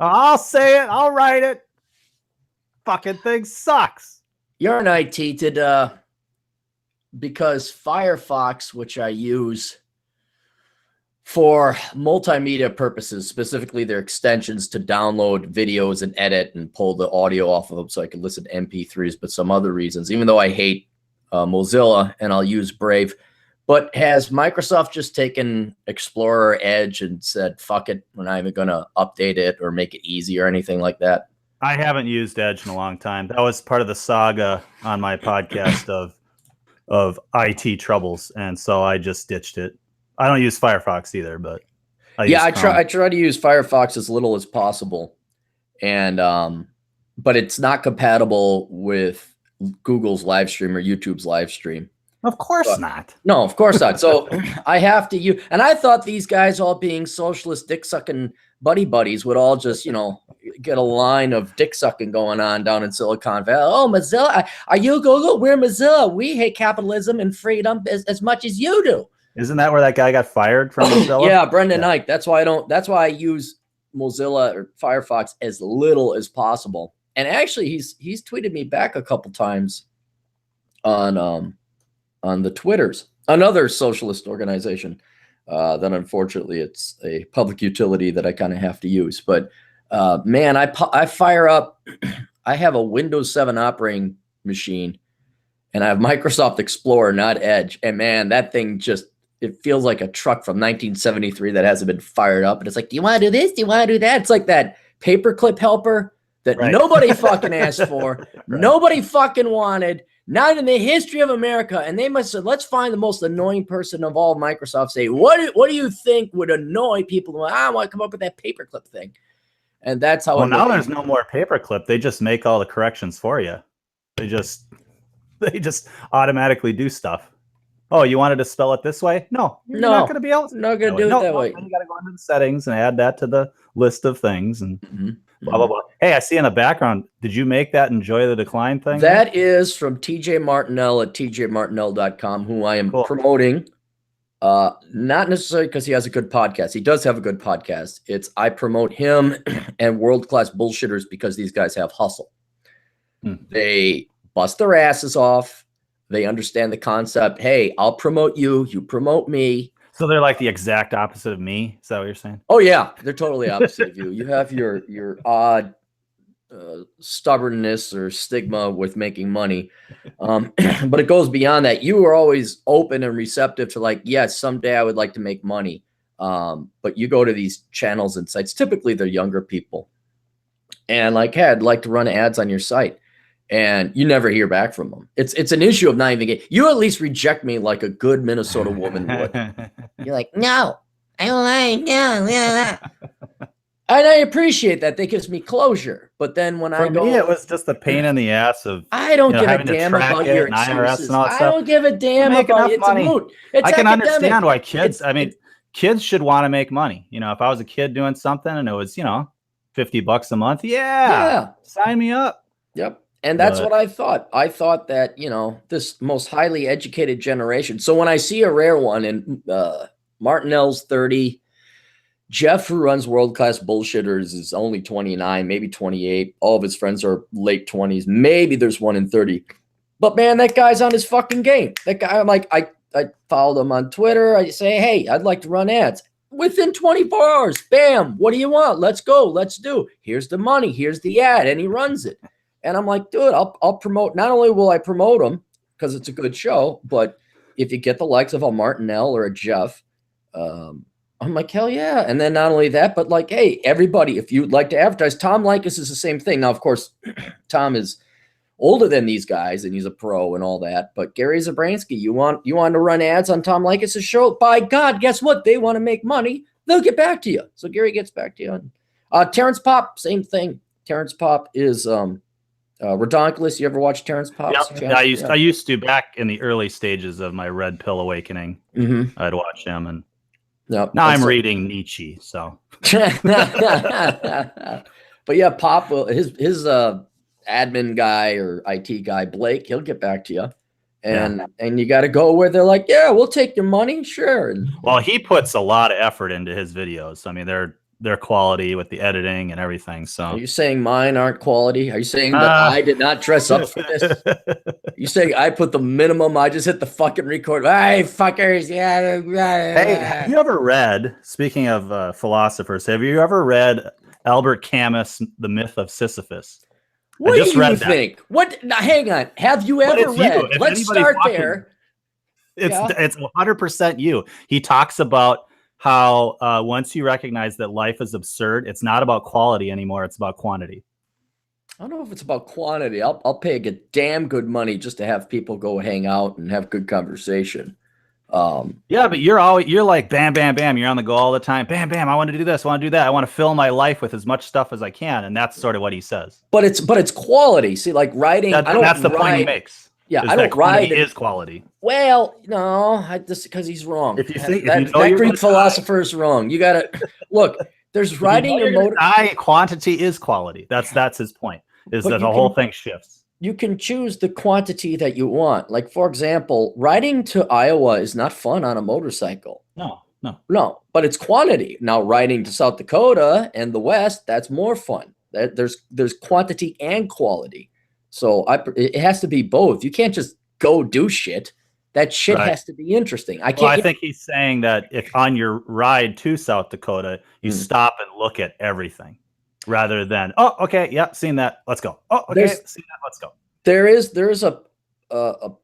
I'll say it. I'll write it. Fucking thing sucks. You're an IT, because Firefox, which I use for multimedia purposes, specifically their extensions to download videos and edit and pull the audio off of them so I can listen to MP3s, but some other reasons, even though I hate Mozilla and I'll use Brave. But has Microsoft just taken Explorer Edge and said, fuck it, we're not even going to update it or make it easy or anything like that? I haven't used Edge in a long time. That was part of the saga on my podcast of IT troubles, and so I just ditched it. I don't use Firefox either, but I try to use Firefox as little as possible, and but it's not compatible with Google's live stream or YouTube's live stream. Of course not. No, of course not. So I have to use, and I thought these guys all being socialist dick sucking buddies would all just, get a line of dick sucking going on down in Silicon Valley. Oh, Mozilla, are you Google? We're Mozilla. We hate capitalism and freedom as much as you do. Isn't that where that guy got fired from Mozilla? Yeah, Brendan Ike. That's why I use Mozilla or Firefox as little as possible. And actually he's tweeted me back a couple times on the Twitters, another socialist organization. Then unfortunately it's a public utility that I kind of have to use. But man, I fire up, I have a Windows 7 operating machine and I have Microsoft Explorer, not Edge. And man, that thing it feels like a truck from 1973 that hasn't been fired up. And it's like, do you want to do this? Do you want to do that? It's like that paperclip helper that nobody fucking asked for. Nobody fucking wanted. Not in the history of America. And they must have said, let's find the most annoying person of all. Microsoft say, what do you think would annoy people? I want to come up with that paperclip thing. And that's how. Well, now there's no more paperclip. They just make all the corrections for you. They just automatically do stuff. Oh, you wanted to spell it this way? No, you're not going to be able to. Not going to do it that way. You got to go into the settings and add that to the list of things and blah, blah, blah. Hey, I see in the background, did you make that Enjoy the Decline thing? That is from TJ Martinell at tjmartinell.com, who I am promoting. Not necessarily because he has a good podcast. He does have a good podcast. I promote him and world-class bullshitters because these guys have hustle. They bust their asses off. They understand the concept. Hey, I'll promote you. You promote me. So they're like the exact opposite of me. Is that what you're saying? Oh yeah, they're totally opposite of you. You have your odd stubbornness or stigma with making money, but it goes beyond that. You are always open and receptive to like, yes, someday I would like to make money. But you go to these channels and sites. Typically, they're younger people, and like, hey, I'd like to run ads on your site. And you never hear back from them. It's an issue of not even getting. You at least reject me like a good Minnesota woman would. You're like, no, I don't like, no. And I appreciate that. That gives me closure. But then when For me, it was just the pain in the ass of I don't give a damn about your excuses. I don't give a damn about it. It's a moot. I can understand why kids. I mean, kids should want to make money. If I was a kid doing something and it was, $50 a month, yeah, sign me up. Yep. And that's what I thought. I thought that, this most highly educated generation. So when I see a rare one and Martinell's 30, Jeff, who runs World Class Bullshitters, is only 29, maybe 28. All of his friends are late 20s. Maybe there's one in 30. But man, that guy's on his fucking game. That guy, I'm like, I followed him on Twitter. I say, hey, I'd like to run ads. Within 24 hours, bam, what do you want? Let's go. Let's do. Here's the money. Here's the ad. And he runs it. And I'm like, dude, I'll promote. Not only will I promote him because it's a good show, but if you get the likes of a Martinell or a Jeff, I'm like, hell yeah. And then not only that, but like, hey, everybody, if you'd like to advertise, Tom Likas is the same thing. Now, of course, Tom is older than these guys and he's a pro and all that. But Gary Zabransky, you want to run ads on Tom Likas' show? By God, guess what? They want to make money. They'll get back to you. So Gary gets back to you. Terrence Popp, same thing. Terrence Popp is Redonkulous. You ever watch Terrence Popp's channel? I used to back in the early stages of my Red Pill awakening. I'd watch him, and now I'm reading Nietzsche. So, but yeah, Pop, his admin guy or IT guy Blake, he'll get back to you, and you got to go where they're like, yeah, we'll take your money, sure. Well, he puts a lot of effort into his videos. I mean, their quality with the editing and everything. So are you saying mine aren't quality? Are you saying that I did not dress up for this? You saying I put the minimum? I just hit the fucking record. Hey, fuckers! Yeah. Hey, have you ever read? Speaking of philosophers, have you ever read Albert Camus' The Myth of Sisyphus? What do you think? What? Now, hang on. Have you ever read? Let's start there. It's 100% you. He talks about how once you recognize that life is absurd, it's not about quality anymore. It's about quantity. I don't know if it's about quantity. I'll pay a damn good money just to have people go hang out and have good conversation. Yeah, but you're like bam, bam, bam. You're on the go all the time. Bam, bam. I want to do this. I want to do that. I want to fill my life with as much stuff as I can, and that's sort of what he says. But it's quality. See, like writing. That's the point he makes. Yeah, I don't write. Is quality. Well, no, just because he's wrong. If you think that Greek philosopher is wrong, you gotta look. There's writing and motor. Quantity is quality. That's his point. Is that the whole thing shifts. You can choose the quantity that you want. Like, for example, riding to Iowa is not fun on a motorcycle. No, but it's quantity. Now, riding to South Dakota and the West, that's more fun. There's quantity and quality. So it has to be both. You can't just go do shit. That shit has to be interesting. I think he's saying that if on your ride to South Dakota, you stop and look at everything rather than, oh, okay, yeah, seen that. Let's go. Oh, okay, seen that. Let's go. There is a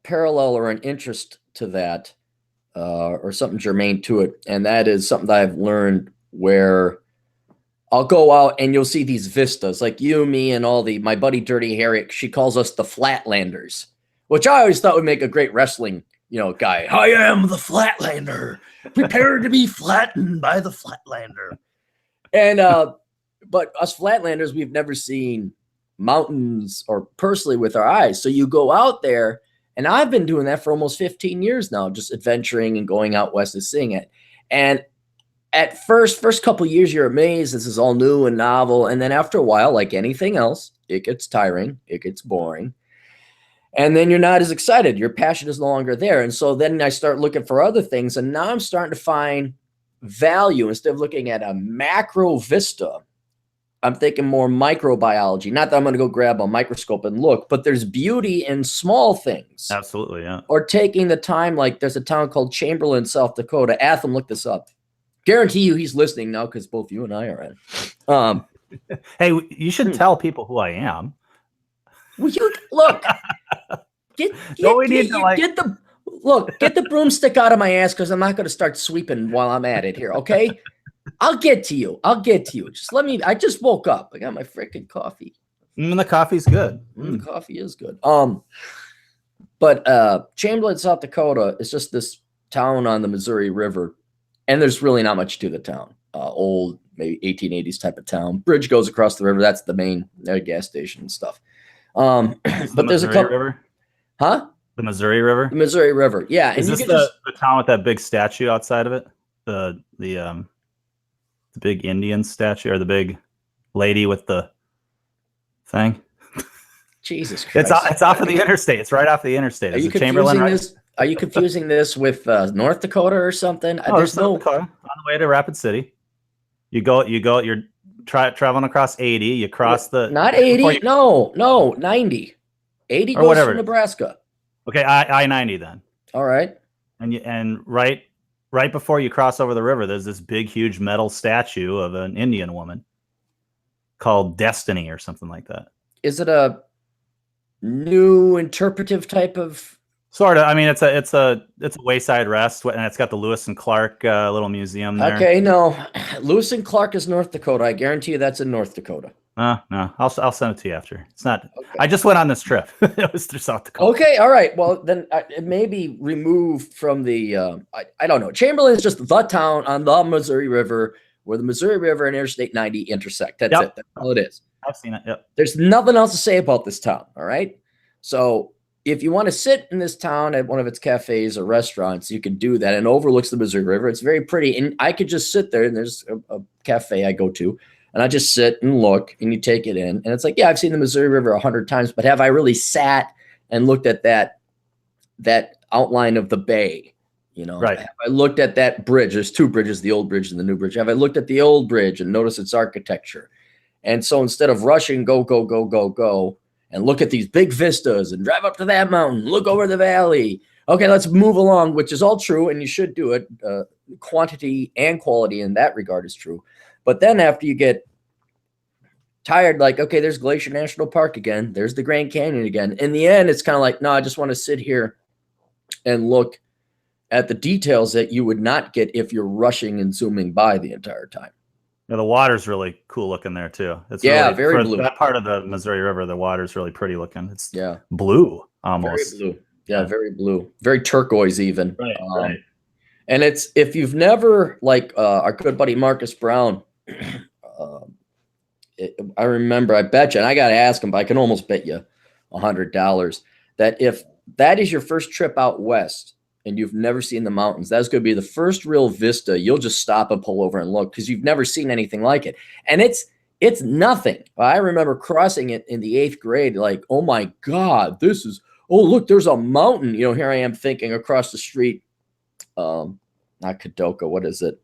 parallel or an interest to that or something germane to it. And that is something that I've learned where I'll go out and you'll see these vistas like you, me, and my buddy Dirty Harry. She calls us the Flatlanders, which I always thought would make a great wrestling, guy. I am the Flatlander. Prepare to be flattened by the Flatlander. And, but us Flatlanders, we've never seen mountains or personally with our eyes. So you go out there, and I've been doing that for almost 15 years now, just adventuring and going out west and seeing it. And at first couple of years, you're amazed. This is all new and novel. And then after a while, like anything else, it gets tiring. It gets boring. And then you're not as excited. Your passion is no longer there. And so then I start looking for other things. And now I'm starting to find value. Instead of looking at a macro vista, I'm thinking more microbiology. Not that I'm going to go grab a microscope and look, but there's beauty in small things. Absolutely, yeah. Or taking the time, like there's a town called Chamberlain, South Dakota. Atham, look this up. Guarantee you he's listening now because both you and I are in. Hey, you should tell people who I am. Well, you look. Get the broomstick out of my ass because I'm not going to start sweeping while I'm at it here. Okay, I'll get to you. Just let me. I just woke up. I got my freaking coffee. The coffee's good. The coffee is good. But Chamberlain, South Dakota is just this town on the Missouri River. And there's really not much to the town. Old, maybe 1880s type of town. Bridge goes across the river. That's the main gas station and stuff. But there's a couple. River? Huh? The Missouri River? The Missouri River. Yeah. Is this the town with that big statue outside of it? The big Indian statue or the big lady with the thing? Jesus Christ. It's off of the interstate. It's right off the interstate. Is it Chamberlain? Right? Are you confusing this with North Dakota or something? No, there's no Dakota. On the way to Rapid City. You're traveling across 80. You cross the not 80. No, 90. 80 goes to Nebraska. Okay, I-90 then. All right. And right before you cross over the river, there's this big, huge metal statue of an Indian woman called Destiny or something like that. Is it a new interpretive type of? Sort of. I mean, it's a wayside rest, and it's got the Lewis and Clark little museum there. Okay, no, Lewis and Clark is North Dakota. I guarantee you that's in North Dakota. No, I'll send it to you after. It's not. Okay. I just went on this trip. It was through South Dakota. Okay, all right. Well, then it may be removed from the. I don't know. Chamberlain is just the town on the Missouri River where the Missouri River and Interstate 90 intersect. That's it. That's all it is. I've seen it. Yep. There's nothing else to say about this town. All right. So if you want to sit in this town at one of its cafes or restaurants, you can do that. And overlooks the Missouri River. It's very pretty. And I could just sit there, and there's a cafe I go to, and I just sit and look, and you take it in. And it's like, yeah, I've seen the Missouri River 100 times, but have I really sat and looked at that outline of the bay, You know, right. have I looked at that bridge? There's two bridges, the old bridge and the new bridge. Have I looked at the old bridge and noticed its architecture? And so instead of rushing, go, and look at these big vistas and drive up to that mountain, look over the valley. Okay, let's move along, which is all true, and you should do it. Quantity and quality in that regard is true. But then after you get tired, like, okay, there's Glacier National Park again. There's the Grand Canyon again. In the end, it's kind of like, no, I just want to sit here and look at the details that you would not get if you're rushing and zooming by the entire time. Yeah, the water's really cool looking there too. It's really, very blue. That part of the Missouri River, the water's really pretty looking. It's blue almost. Very blue. Yeah, very blue. Very turquoise even. Right, right. And it's, if you've never, like our good buddy Marcus Brown, I remember, I bet you, and I got to ask him, but I can almost bet you $100 that if that is your first trip out west and you've never seen the mountains, that's going to be the first real vista. You'll just stop and pull over and look because you've never seen anything like it. And it's nothing. I remember crossing it in the 8th grade, like, oh my God, this is, oh, look, there's a mountain. You know, here I am thinking across the street, not Kadoka, what is it?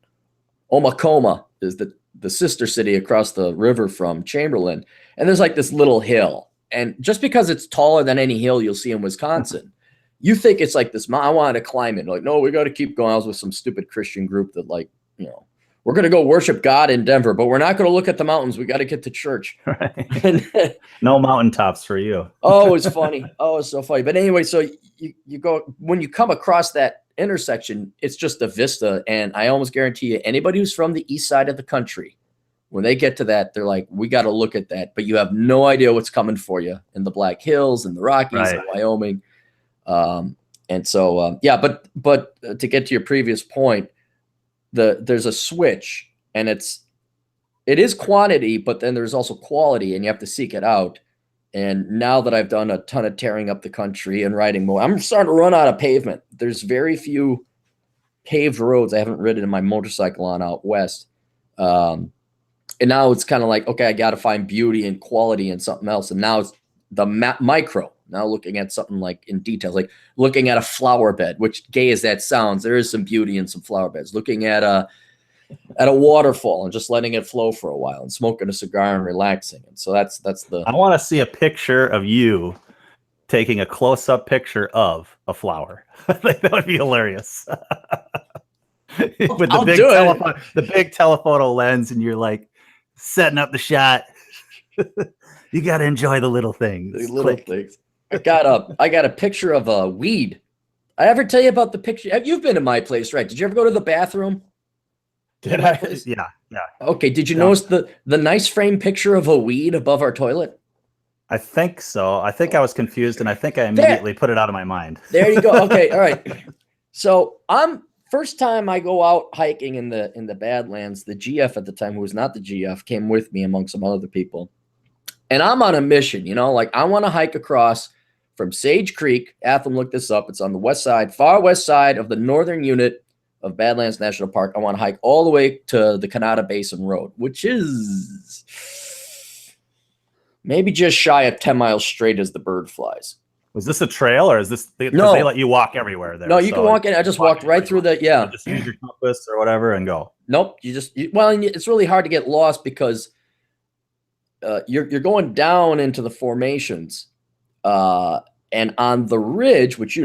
Omacoma is the sister city across the river from Chamberlain. And there's like this little hill. And just because it's taller than any hill you'll see in Wisconsin, you think it's like this. I wanted to climb it. Like, no, we got to keep going. I was with some stupid Christian group that, like, you know, we're going to go worship God in Denver, but we're not going to look at the mountains. We got to get to church. Right. No mountaintops for you. Oh, it's funny. Oh, it's so funny. But anyway, so you go, when you come across that intersection, it's just a vista. And I almost guarantee you, anybody who's from the east side of the country, when they get to that, they're like, we got to look at that. But you have no idea what's coming for you in the Black Hills and the Rockies and Wyoming. And so, yeah, but to get to your previous point, there's a switch, and it is quantity, but then there's also quality, and you have to seek it out. And now that I've done a ton of tearing up the country and riding more, I'm starting to run out of pavement. There's very few paved roads I haven't ridden in my motorcycle on out west. And now it's kind of like, okay, I got to find beauty and quality in something else. And now it's the micro. Now looking at something like in details, like looking at a flower bed, which gay as that sounds, there is some beauty in some flower beds. Looking at a waterfall and just letting it flow for a while and smoking a cigar and relaxing. And so that's the. I want to see a picture of you taking a close-up picture of a flower. That would be hilarious. With the big telephoto lens, and you're like setting up the shot. You got to enjoy the little things. The little things. I got a picture of a weed. I ever tell you about the picture? You've been to my place, right? Did you ever go to the bathroom? Did I? Yeah. Okay. Did you notice the nice frame picture of a weed above our toilet? I think so. I think I was confused, and I think I immediately put it out of my mind. There you go. Okay. All right. So first time I go out hiking in the Badlands, the GF at the time, who was not the GF, came with me among some other people. And I'm on a mission, you know, like I want to hike across from Sage Creek. Atham looked this up. It's on the west side, far west side of the northern unit of Badlands National Park. I want to hike all the way to the Kanata Basin Road, which is maybe just shy of 10 miles straight as the bird flies. Was this a trail, or is this? No, they let you walk everywhere there. No, you can walk in. I just walked right through the, yeah. Just use your compass or whatever and go. Nope. Well, it's really hard to get lost because you're going down into the formations, and on the ridge, which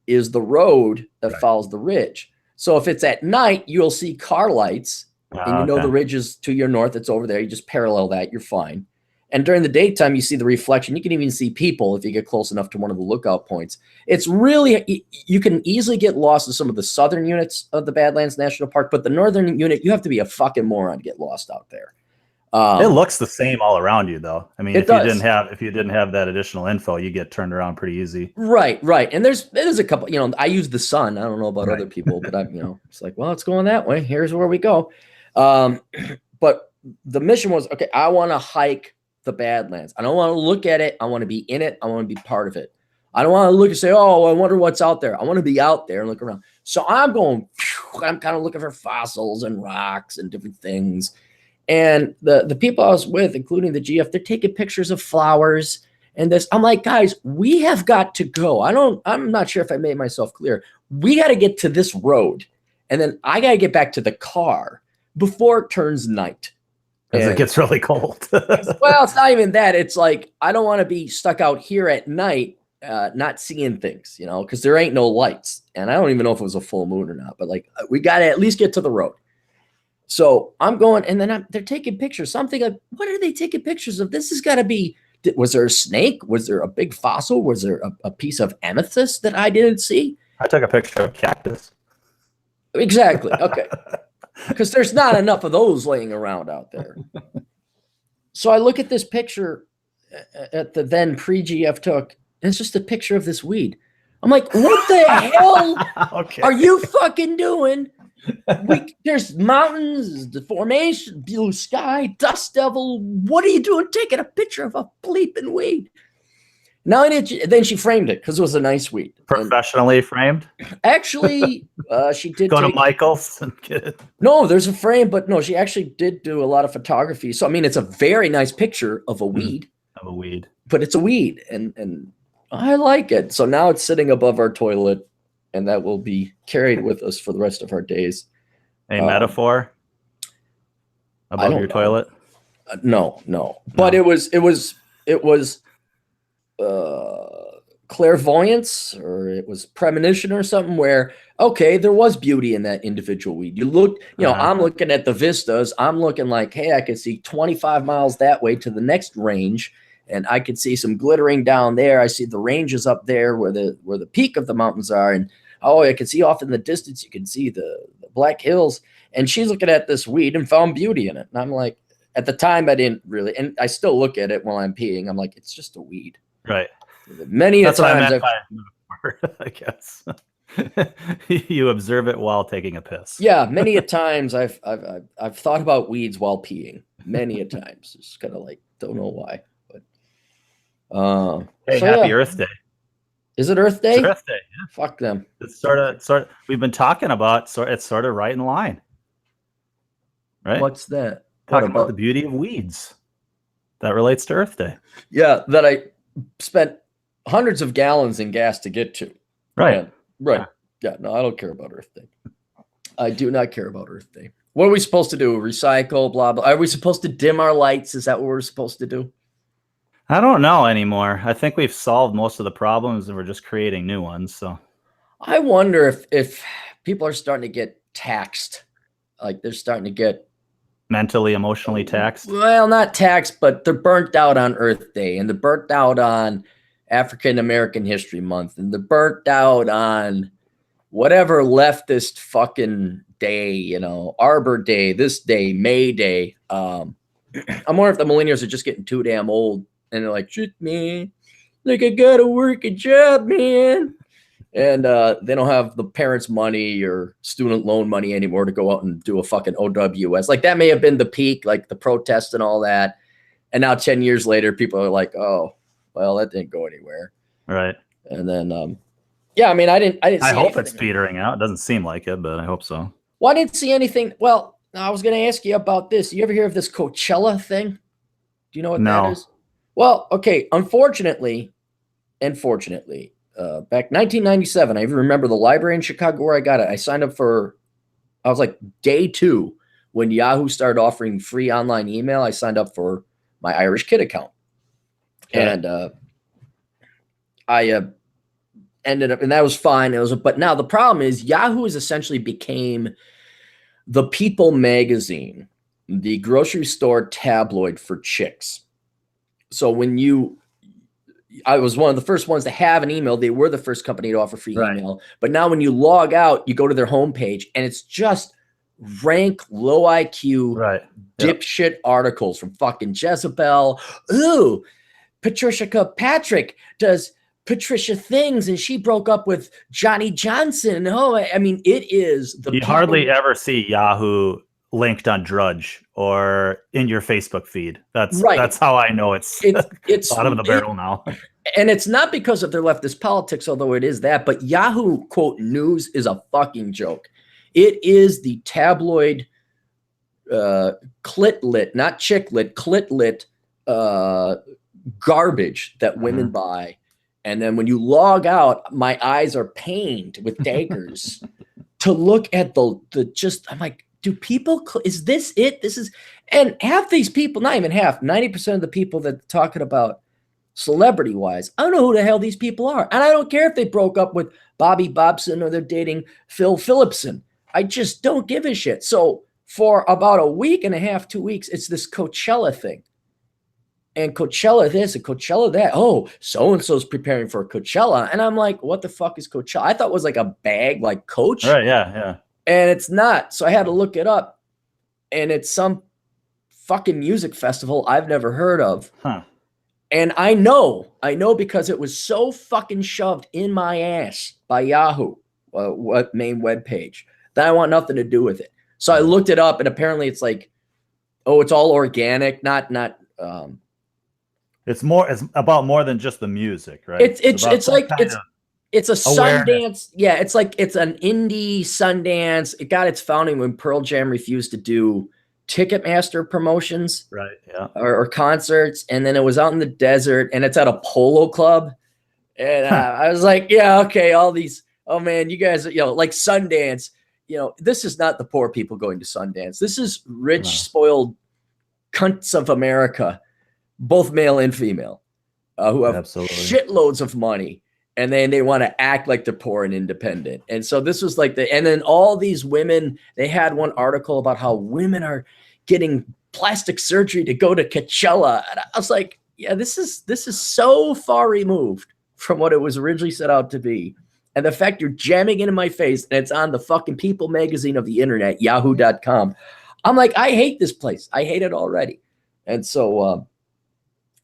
is the road that follows the ridge. So if it's at night, you'll see car lights, and the ridge is to your north. It's over there. You just parallel that. You're fine. And during the daytime, you see the reflection. You can even see people if you get close enough to one of the lookout points. It's really, you can easily get lost in some of the southern units of the Badlands National Park, but the northern unit, you have to be a fucking moron to get lost out there. It looks the same all around you, though. I mean, if you didn't have that additional info, you get turned around pretty ezy. Right. And there's a couple. I use the sun. I don't know about other people, but it's like, well, it's going that way. Here's where we go. But the mission was, okay, I want to hike the Badlands. I don't want to look at it. I want to be in it. I want to be part of it. I don't want to look and say, oh, I wonder what's out there. I want to be out there and look around. So I'm kind of looking for fossils and rocks and different things. And the people I was with, including the GF, they're taking pictures of flowers and this. I'm like, guys, we have got to go. I'm not sure if I made myself clear. we got to get to this road, and then I got to get back to the car before it turns night. Because it gets really cold. Well, it's not even that. It's like, I don't want to be stuck out here at night, not seeing things, you know, because there ain't no lights. And I don't even know if it was a full moon or not, but like, we got to at least get to the road. So I'm going, and then they're taking pictures. So I'm thinking, like, what are they taking pictures of? This has got to be, was there a snake? Was there a big fossil? Was there a piece of amethyst that I didn't see? I took a picture of cactus. Exactly. Okay. Because there's not enough of those laying around out there. So I look at this picture at the then pre-GF took, and it's just a picture of this weed. I'm like, what the hell are you fucking doing? There's mountains, the formation, blue sky, dust devil. What are you doing taking a picture of a bleeping weed? Now, then she framed it because it was a nice weed. Professionally framed? Actually, she did go to Michael's and get it. No, there's a frame, but no, she actually did do a lot of photography. So, I mean, it's a very nice picture of a weed. Of a weed. But it's a weed, and I like it. So now it's sitting above our toilet, and that will be carried with us for the rest of our days. A metaphor above your toilet? No. But it was clairvoyance, or it was premonition or something, where, okay, there was beauty in that individual weed. You look, you know, I'm looking at the vistas. I'm looking like, hey, I can see 25 miles that way to the next range, and I could see some glittering down there. I see the ranges up there where the peak of the mountains are, and I can see off in the distance, you can see the Black Hills. And she's looking at this weed and found beauty in it. And I'm like, at the time, I didn't really, and I still look at it while I'm peeing. I'm like, it's just a weed. Right. That's what I meant by metaphor, I guess. You observe it while taking a piss. Yeah, many a times I've thought about weeds while peeing. Many a times. It's kind of like, don't know why. But hey, happy Earth Day. Is it Earth Day? It's Earth Day. Yeah. Fuck them. It's sort of we've been talking about, it's sort of right in line. Right? What's that? Talking about the beauty of weeds. That relates to Earth Day. Yeah, that I spent hundreds of gallons in gas to get to. Right. And, right. Yeah, no, I don't care about Earth Day. I do not care about Earth Day. What are we supposed to do? Recycle, blah, blah. Are we supposed to dim our lights? Is that what we're supposed to do? I don't know anymore. I think we've solved most of the problems and we're just creating new ones. So I wonder if people are starting to get taxed. Like they're starting to get mentally, emotionally taxed. Well, not taxed, but they're burnt out on Earth Day, and they're burnt out on African American History Month, and they're burnt out on whatever leftist fucking day, you know, Arbor Day, this day, May Day. I'm wondering if the millennials are just getting too damn old. And they're like, shit, man, like I gotta work a job, man. And they don't have the parents' money or student loan money anymore to go out and do a fucking OWS. Like that may have been the peak, like the protests and all that. And now 10 years later, people are like, oh, well, that didn't go anywhere. Right. And then, yeah, I mean, I didn't see I hope it's petering out. It doesn't seem like it, but I hope so. Well, I didn't see anything. Well, I was going to ask you about this. You ever hear of this Coachella thing? Do you know what that is? Well, okay. Unfortunately, back 1997, I even remember the library in Chicago where I got it. I signed up I was like day 2 when Yahoo started offering free online email. I signed up for my Irish Kid account. Okay. And I ended up, and that was fine. But now the problem is Yahoo has essentially became the People magazine, the grocery store tabloid for chicks. So I was one of the first ones to have an email. They were the first company to offer free email. But now when you log out, you go to their homepage and it's just rank low IQ dipshit articles from fucking Jezebel. Ooh, Patricia Kirkpatrick does Patricia things and she broke up with Johnny Johnson. Oh, I mean, it is you hardly ever see Yahoo linked on Drudge or in your Facebook feed. That's how I know it's bottom of the barrel now. And it's not because of their leftist politics, although it is that, but Yahoo quote news is a fucking joke. It is the tabloid clit-lit, not chick-lit, clit-lit garbage that women buy. And then when you log out, my eyes are pained with daggers to look at I'm like, do people, is this it? And half these people, not even half, 90% of the people that are talking about celebrity wise, I don't know who the hell these people are. And I don't care if they broke up with Bobby Bobson or they're dating Phil Phillipson. I just don't give a shit. So for about a week and a half, 2 weeks, it's this Coachella thing. And Coachella this and Coachella that. Oh, so-and-so's preparing for Coachella. And I'm like, what the fuck is Coachella? I thought it was like a bag, like Coach. Right, yeah. And it's not. So I had to look it up. And it's some fucking music festival I've never heard of. Huh. And I know because it was so fucking shoved in my ass by Yahoo, main webpage, that I want nothing to do with it. So I looked it up, and apparently it's like, oh, it's all organic, not it's about more than just the music, right? It's a Sundance. Yeah, it's like it's an indie Sundance. It got its founding when Pearl Jam refused to do Ticketmaster promotions, right? Yeah, or concerts, and then it was out in the desert, and it's at a polo club. And I was like, yeah, okay, all these. Oh man, you guys, like Sundance. This is not the poor people going to Sundance. This is rich, spoiled cunts of America, both male and female, who have shitloads of money, and then they want to act like they're poor and independent. And so this was like and then all these women, they had one article about how women are getting plastic surgery to go to Coachella. And I was like, yeah, this is so far removed from what it was originally set out to be. And the fact you're jamming it in my face and it's on the fucking People magazine of the internet, yahoo.com. I'm like, I hate this place. I hate it already. And so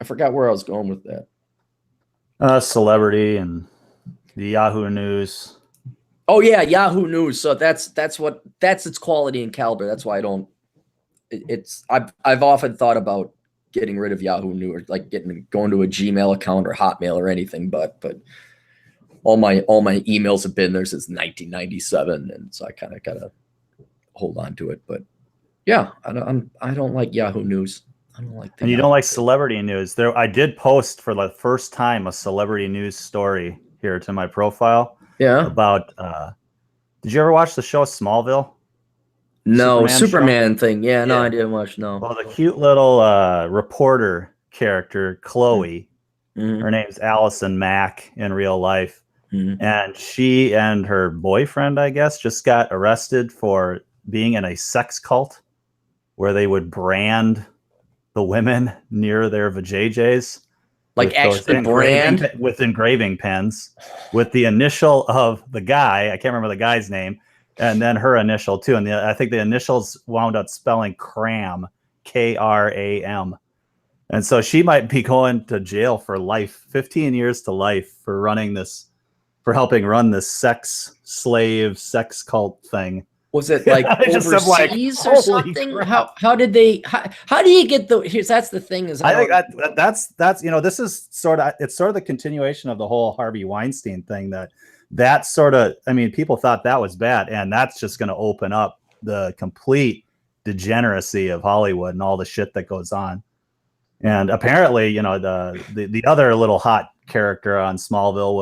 I forgot where I was going with that. Celebrity and the Yahoo News. Oh yeah, Yahoo News. So that's its quality and caliber. That's why I don't. I've often thought about getting rid of Yahoo News, or like going to a Gmail account or Hotmail or anything. But all my emails have been there since 1997, and so I kind of gotta hold on to it. But yeah, I don't like Yahoo News. I don't like. And you don't like celebrity news? I did post for the first time a celebrity news story here to my profile. Yeah. About. Did you ever watch the show Smallville? No, Superman thing. Yeah, no, I didn't watch. No. Well, the cute little reporter character, Chloe, her name's Allison Mack in real life. And she and her boyfriend, I guess, just got arrested for being in a sex cult where they would brand the women near their vajayjays. Like actually brand? With engraving pens with the initial of the guy. I can't remember the guy's name. And then her initial too. And I think the initials wound up spelling Cram, Kram. And so she might be going to jail for life, 15 years to life for helping run this sex cult thing. Was it like overseas or something? How did they? How do you get the? That's the thing. Is I think that's this is sort of the continuation of the whole Harvey Weinstein thing. That sort of, I mean, people thought that was bad, and that's just going to open up the complete degeneracy of Hollywood and all the shit that goes on. And apparently, the other little hot character on Smallville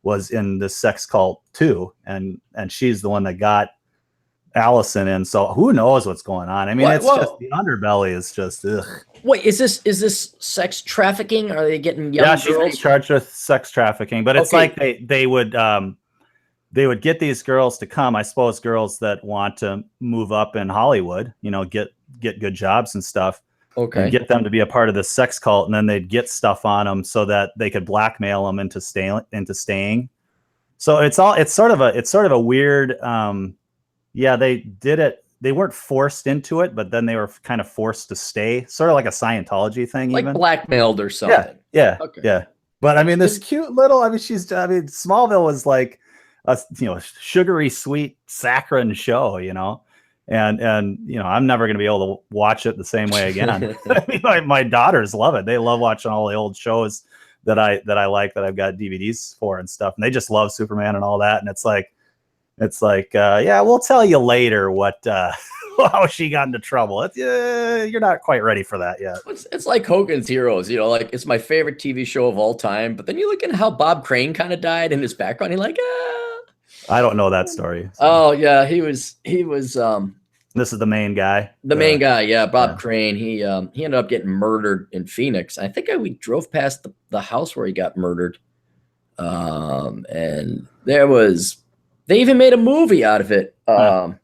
was in this sex cult too, and she's the one that got Allison in. So who knows what's going on? I mean, just the underbelly is just ugh. Wait, is this sex trafficking? Are they getting young girls? Yeah, she's charged with sex trafficking, but it's like they would get these girls to come. I suppose girls that want to move up in Hollywood, get good jobs and stuff. Okay. And get them to be a part of this sex cult, and then they'd get stuff on them so that they could blackmail them into staying. So it's sort of a weird. They did it. They weren't forced into it, but then they were kind of forced to stay, sort of like a Scientology thing, like even blackmailed or something. Yeah. But I mean, this cute little. I mean, Smallville was like a sugary sweet saccharine show, and I'm never going to be able to watch it the same way again. I mean, my daughters love it. They love watching all the old shows that I like, that I've got DVDs for and stuff, and they just love Superman and all that. And it's like, It's like, yeah, we'll tell you later what how she got into trouble. It's, you're not quite ready for that yet. It's like Hogan's Heroes, like it's my favorite TV show of all time. But then you look at how Bob Crane kind of died in his background. You're like, I don't know that story. So. Oh yeah, he was. This is the main guy. The main guy, yeah, Bob Crane. He ended up getting murdered in Phoenix. I think we drove past the house where he got murdered. And they even made a movie out of it. What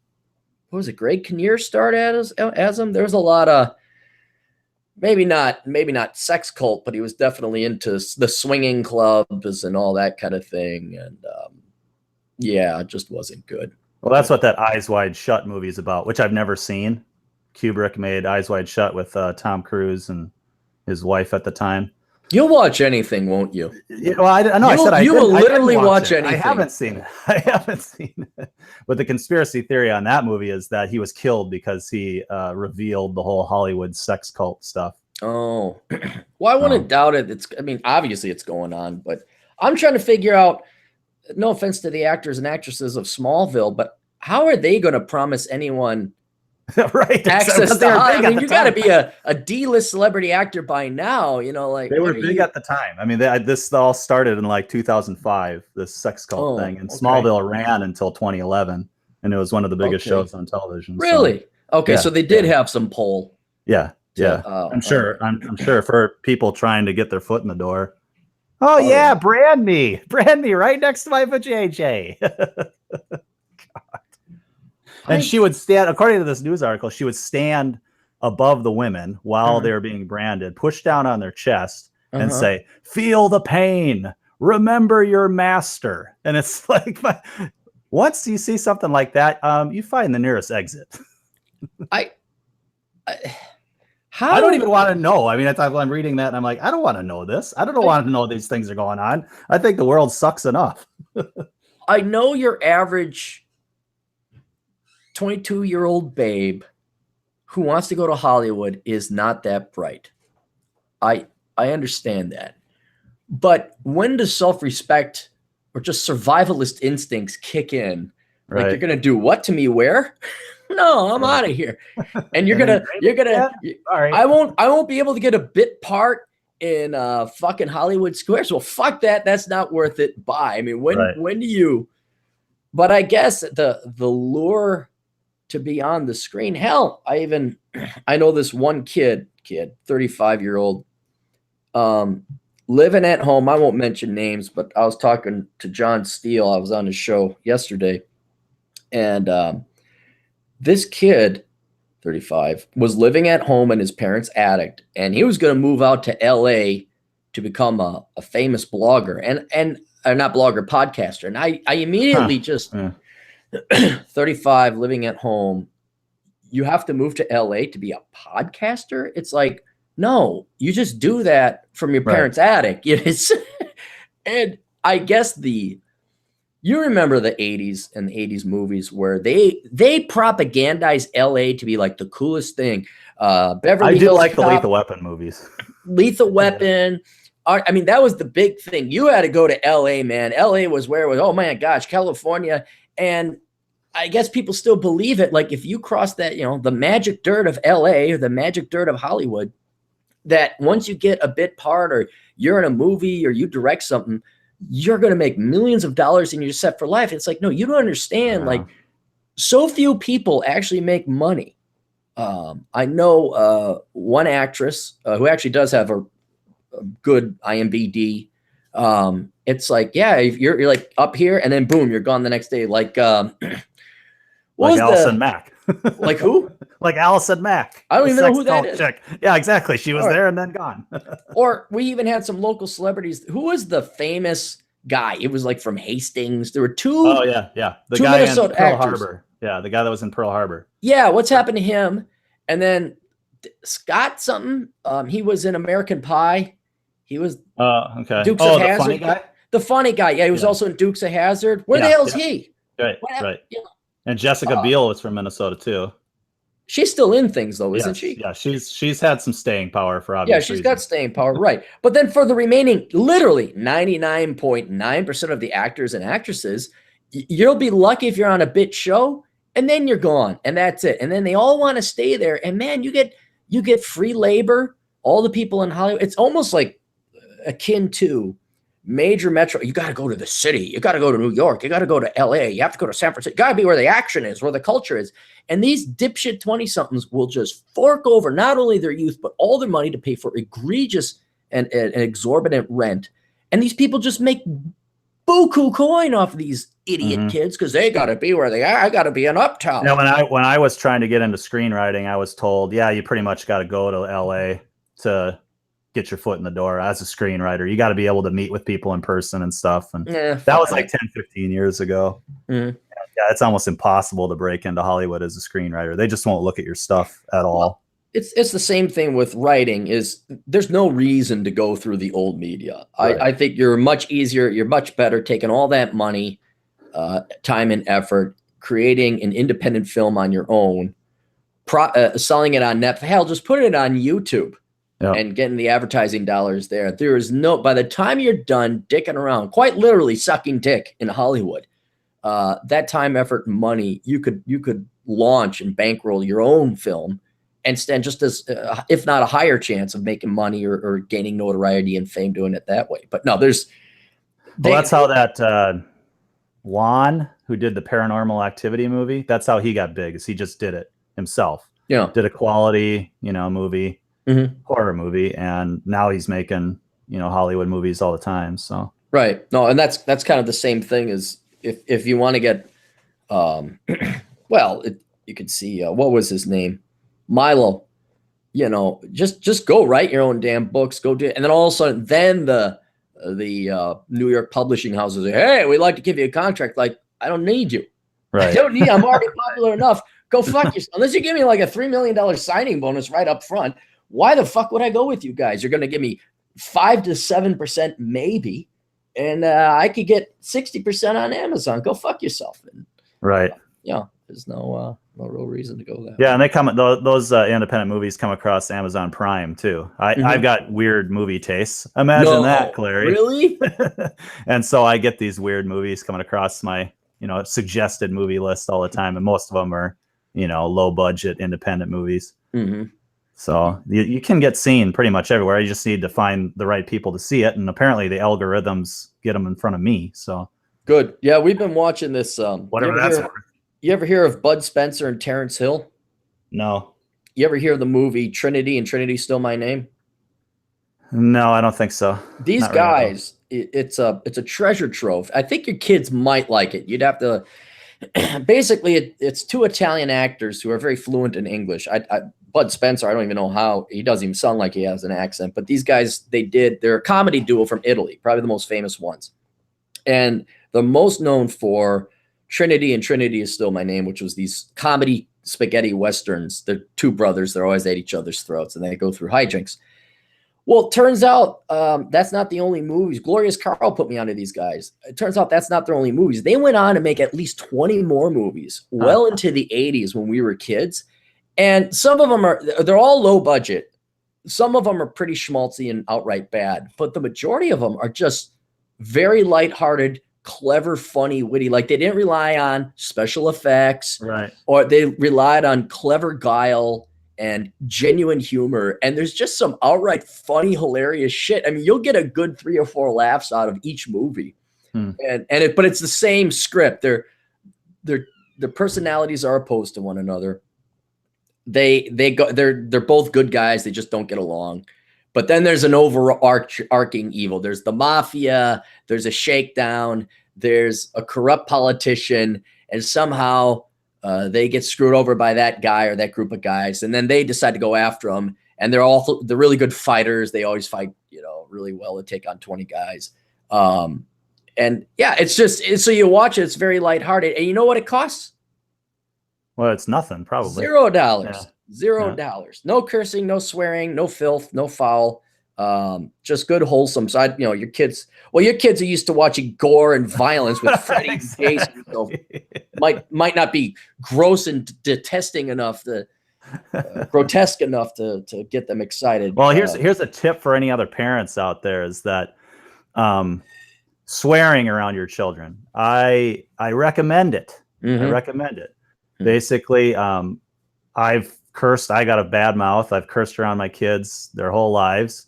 was it? Greg Kinnear starred as him. There was a lot of maybe not sex cult, but he was definitely into the swinging clubs and all that kind of thing. And yeah, it just wasn't good. Well, that's what that Eyes Wide Shut movie is about, which I've never seen. Kubrick made Eyes Wide Shut with Tom Cruise and his wife at the time. You'll watch anything, won't you? Yeah, well, I know. I said you will literally watch anything. I haven't seen it. But the conspiracy theory on that movie is that he was killed because he revealed the whole Hollywood sex cult stuff. Oh, well, I wouldn't doubt it. Obviously it's going on, but I'm trying to figure out. No offense to the actors and actresses of Smallville, but how are they going to promise anyone right access to Hollywood? I mean, you got to be a D-list celebrity actor by now. Like they were big at the time. I mean, this all started in like 2005. This sex cult thing, and Smallville ran until 2011, and it was one of the biggest shows on television. Really? So, okay, so they did have some pull. Yeah. I'm sure. I'm sure for people trying to get their foot in the door. Oh yeah, brand me right next to my vajayjay. God. And she would stand, according to this news article, she would stand above the women while they were being branded, push down on their chest and say, "Feel the pain. Remember your master." And it's like, once you see something like that, you find the nearest exit. I don't even want to know. I mean, I'm reading that and I'm like, I don't want to know this. I don't want to know these things are going on. I think the world sucks enough. I know your average 22-year-old babe who wants to go to Hollywood is not that bright. I understand that. But when does self-respect or just survivalist instincts kick in? Like, you're going to do what to me? Where? No, I'm out of here. And you're gonna. All right. I won't be able to get a bit part in fucking Hollywood Squares. Well, fuck that. That's not worth it. Bye. I mean, when do you? But I guess the lure to be on the screen. Hell, I know this one kid, 35-year-old, living at home. I won't mention names, but I was talking to John Steele. I was on his show yesterday, and this kid, 35, was living at home in his parents' attic, and he was going to move out to LA to become a famous blogger and not blogger, podcaster. And I immediately 35, living at home, you have to move to LA to be a podcaster? It's like, no, you just do that from your parents' attic. And I guess you remember the 80s and the 80s movies where they propagandized LA to be like the coolest thing. Beverly Hills. I did like the Lethal Weapon movies. Lethal Weapon. I mean, that was the big thing. You had to go to LA, man. LA was where it was, oh my gosh, California. And I guess people still believe it. Like, if you cross that, the magic dirt of LA or the magic dirt of Hollywood, that once you get a bit part or you're in a movie or you direct something, you're going to make millions of dollars and you're set for life. It's like, no, you don't understand. Yeah. Like, so few people actually make money. I know one actress who actually does have a good IMBD. It's like, yeah, you're like up here and then boom, you're gone the next day. Like, like Allison Mack. Like who? Like Allison Mack. I don't even know who that is. Chick. Yeah, exactly. She was there and then gone. Or we even had some local celebrities. Who was the famous guy? It was like from Hastings. There were two. Oh yeah. The guy in Pearl Harbor. Yeah, the guy that was in Pearl Harbor. Yeah, what's happened to him? And then Scott something. He was in American Pie. He was okay. Dukes of Hazzard. The funny guy? The funny guy. Yeah, he was also in Dukes of Hazzard. Where the hell is he? Right. And Jessica Biel is from Minnesota too. She's still in things though, isn't she? Yeah, she's had some staying power for obvious reasons. Yeah, she's got staying power, right. But then for the remaining, literally 99.9% of the actors and actresses, You'll be lucky if you're on a bit show, and then you're gone, and that's it. And then they all want to stay there, and man, you get free labor. All the people in Hollywood, it's almost like akin to major metro. You got to go to the city. You got to go to New York. You got to go to LA. You have to go to San Francisco. You got to be where the action is, where the culture is. And these dipshit 20-somethings will just fork over not only their youth, but all their money to pay for egregious and exorbitant rent. And these people just make buku coin off of these idiot kids because they got to be where they are. I got to be an uptown. Now, when I was trying to get into screenwriting, I was told, yeah, you pretty much got to go to LA to get your foot in the door as a screenwriter. You got to be able to meet with people in person and stuff. And that was like 10, 15 years ago. Yeah, it's almost impossible to break into Hollywood as a screenwriter. They just won't look at your stuff at all. Well, it's the same thing with writing. Is there's no reason to go through the old media. Right. I think you're much easier. You're much better taking all that money, time and effort, creating an independent film on your own, selling it on Netflix. Hell, just put it on YouTube. Yep. And getting the advertising dollars there. There is no, by the time you're done dicking around, quite literally sucking dick in Hollywood, that time, effort, and money, you could launch and bankroll your own film and stand just as, if not a higher chance of making money or gaining notoriety and fame doing it that way. But no, that's how that Juan, who did the Paranormal Activity movie, that's how he got big, is he just did it himself. Yeah. Did a quality, movie. Horror movie, and now he's making Hollywood movies all the time. So right, no, and that's kind of the same thing as if you want to get well, you could see what was his name, Milo. Just go write your own damn books, go do it, and then all of a sudden, then the New York publishing houses say, hey, we'd like to give you a contract. Like, I don't need you. Right, I don't need. I'm already popular enough. Go fuck yourself. Unless you give me like a $3 million signing bonus right up front. Why the fuck would I go with you guys? You're going to give me 5 to 7% maybe, and I could get 60% on Amazon. Go fuck yourself. And, right. There's no real reason to go that. Yeah, way. And those independent movies come across Amazon Prime too. I've got weird movie tastes. Imagine that, Clary. Really? And so I get these weird movies coming across my suggested movie list all the time, and most of them are low budget independent movies. So you can get seen pretty much everywhere. You just need to find the right people to see it. And apparently the algorithms get them in front of me. So good. Yeah, we've been watching this. Whatever that's worth. You ever hear of Bud Spencer and Terrence Hill? No. You ever hear of the movie Trinity and Trinity Still My Name? No, I don't think so. These Not guys, really. It's a treasure trove. I think your kids might like it. You'd have to. Basically, it's two Italian actors who are very fluent in English. Bud Spencer, I don't even know how. He doesn't even sound like he has an accent. But these guys, they're a comedy duo from Italy, probably the most famous ones. And they're most known for Trinity and Trinity Is Still My Name, which was these comedy spaghetti westerns. They're two brothers. They're always at each other's throats, and they go through hijinks. Well, it turns out that's not the only movies. Glorious Carl put me onto these guys. It turns out that's not their only movies. They went on to make at least 20 more movies well into the 80s when we were kids. And some of them they're all low budget. Some of them are pretty schmaltzy and outright bad. But the majority of them are just very lighthearted, clever, funny, witty. Like they didn't rely on special effects. Right. Or they relied on clever guile and genuine humor, and there's just some outright funny, hilarious shit. I mean, you'll get a good 3 or 4 laughs out of each movie, but it's the same script. Their personalities are opposed to one another. They're both good guys. They just don't get along. But then there's an overarching evil. There's the mafia. There's a shakedown. There's a corrupt politician, and somehow. They get screwed over by that guy or that group of guys, and then they decide to go after them. And they're really good fighters. They always fight, really well to take on 20 guys. And yeah, so you watch it. It's very lighthearted, and you know what it costs? Well, it's nothing, probably $0. $0. No cursing, no swearing, no filth, no foul. Just good, wholesome side. Your kids are used to watching gore and violence with Freddy and Jason. So might not be gross and detesting enough grotesque enough to get them excited. Well, here's a tip for any other parents out there is that swearing around your children. I recommend it. I recommend it. Basically, I've cursed. I got a bad mouth. I've cursed around my kids their whole lives.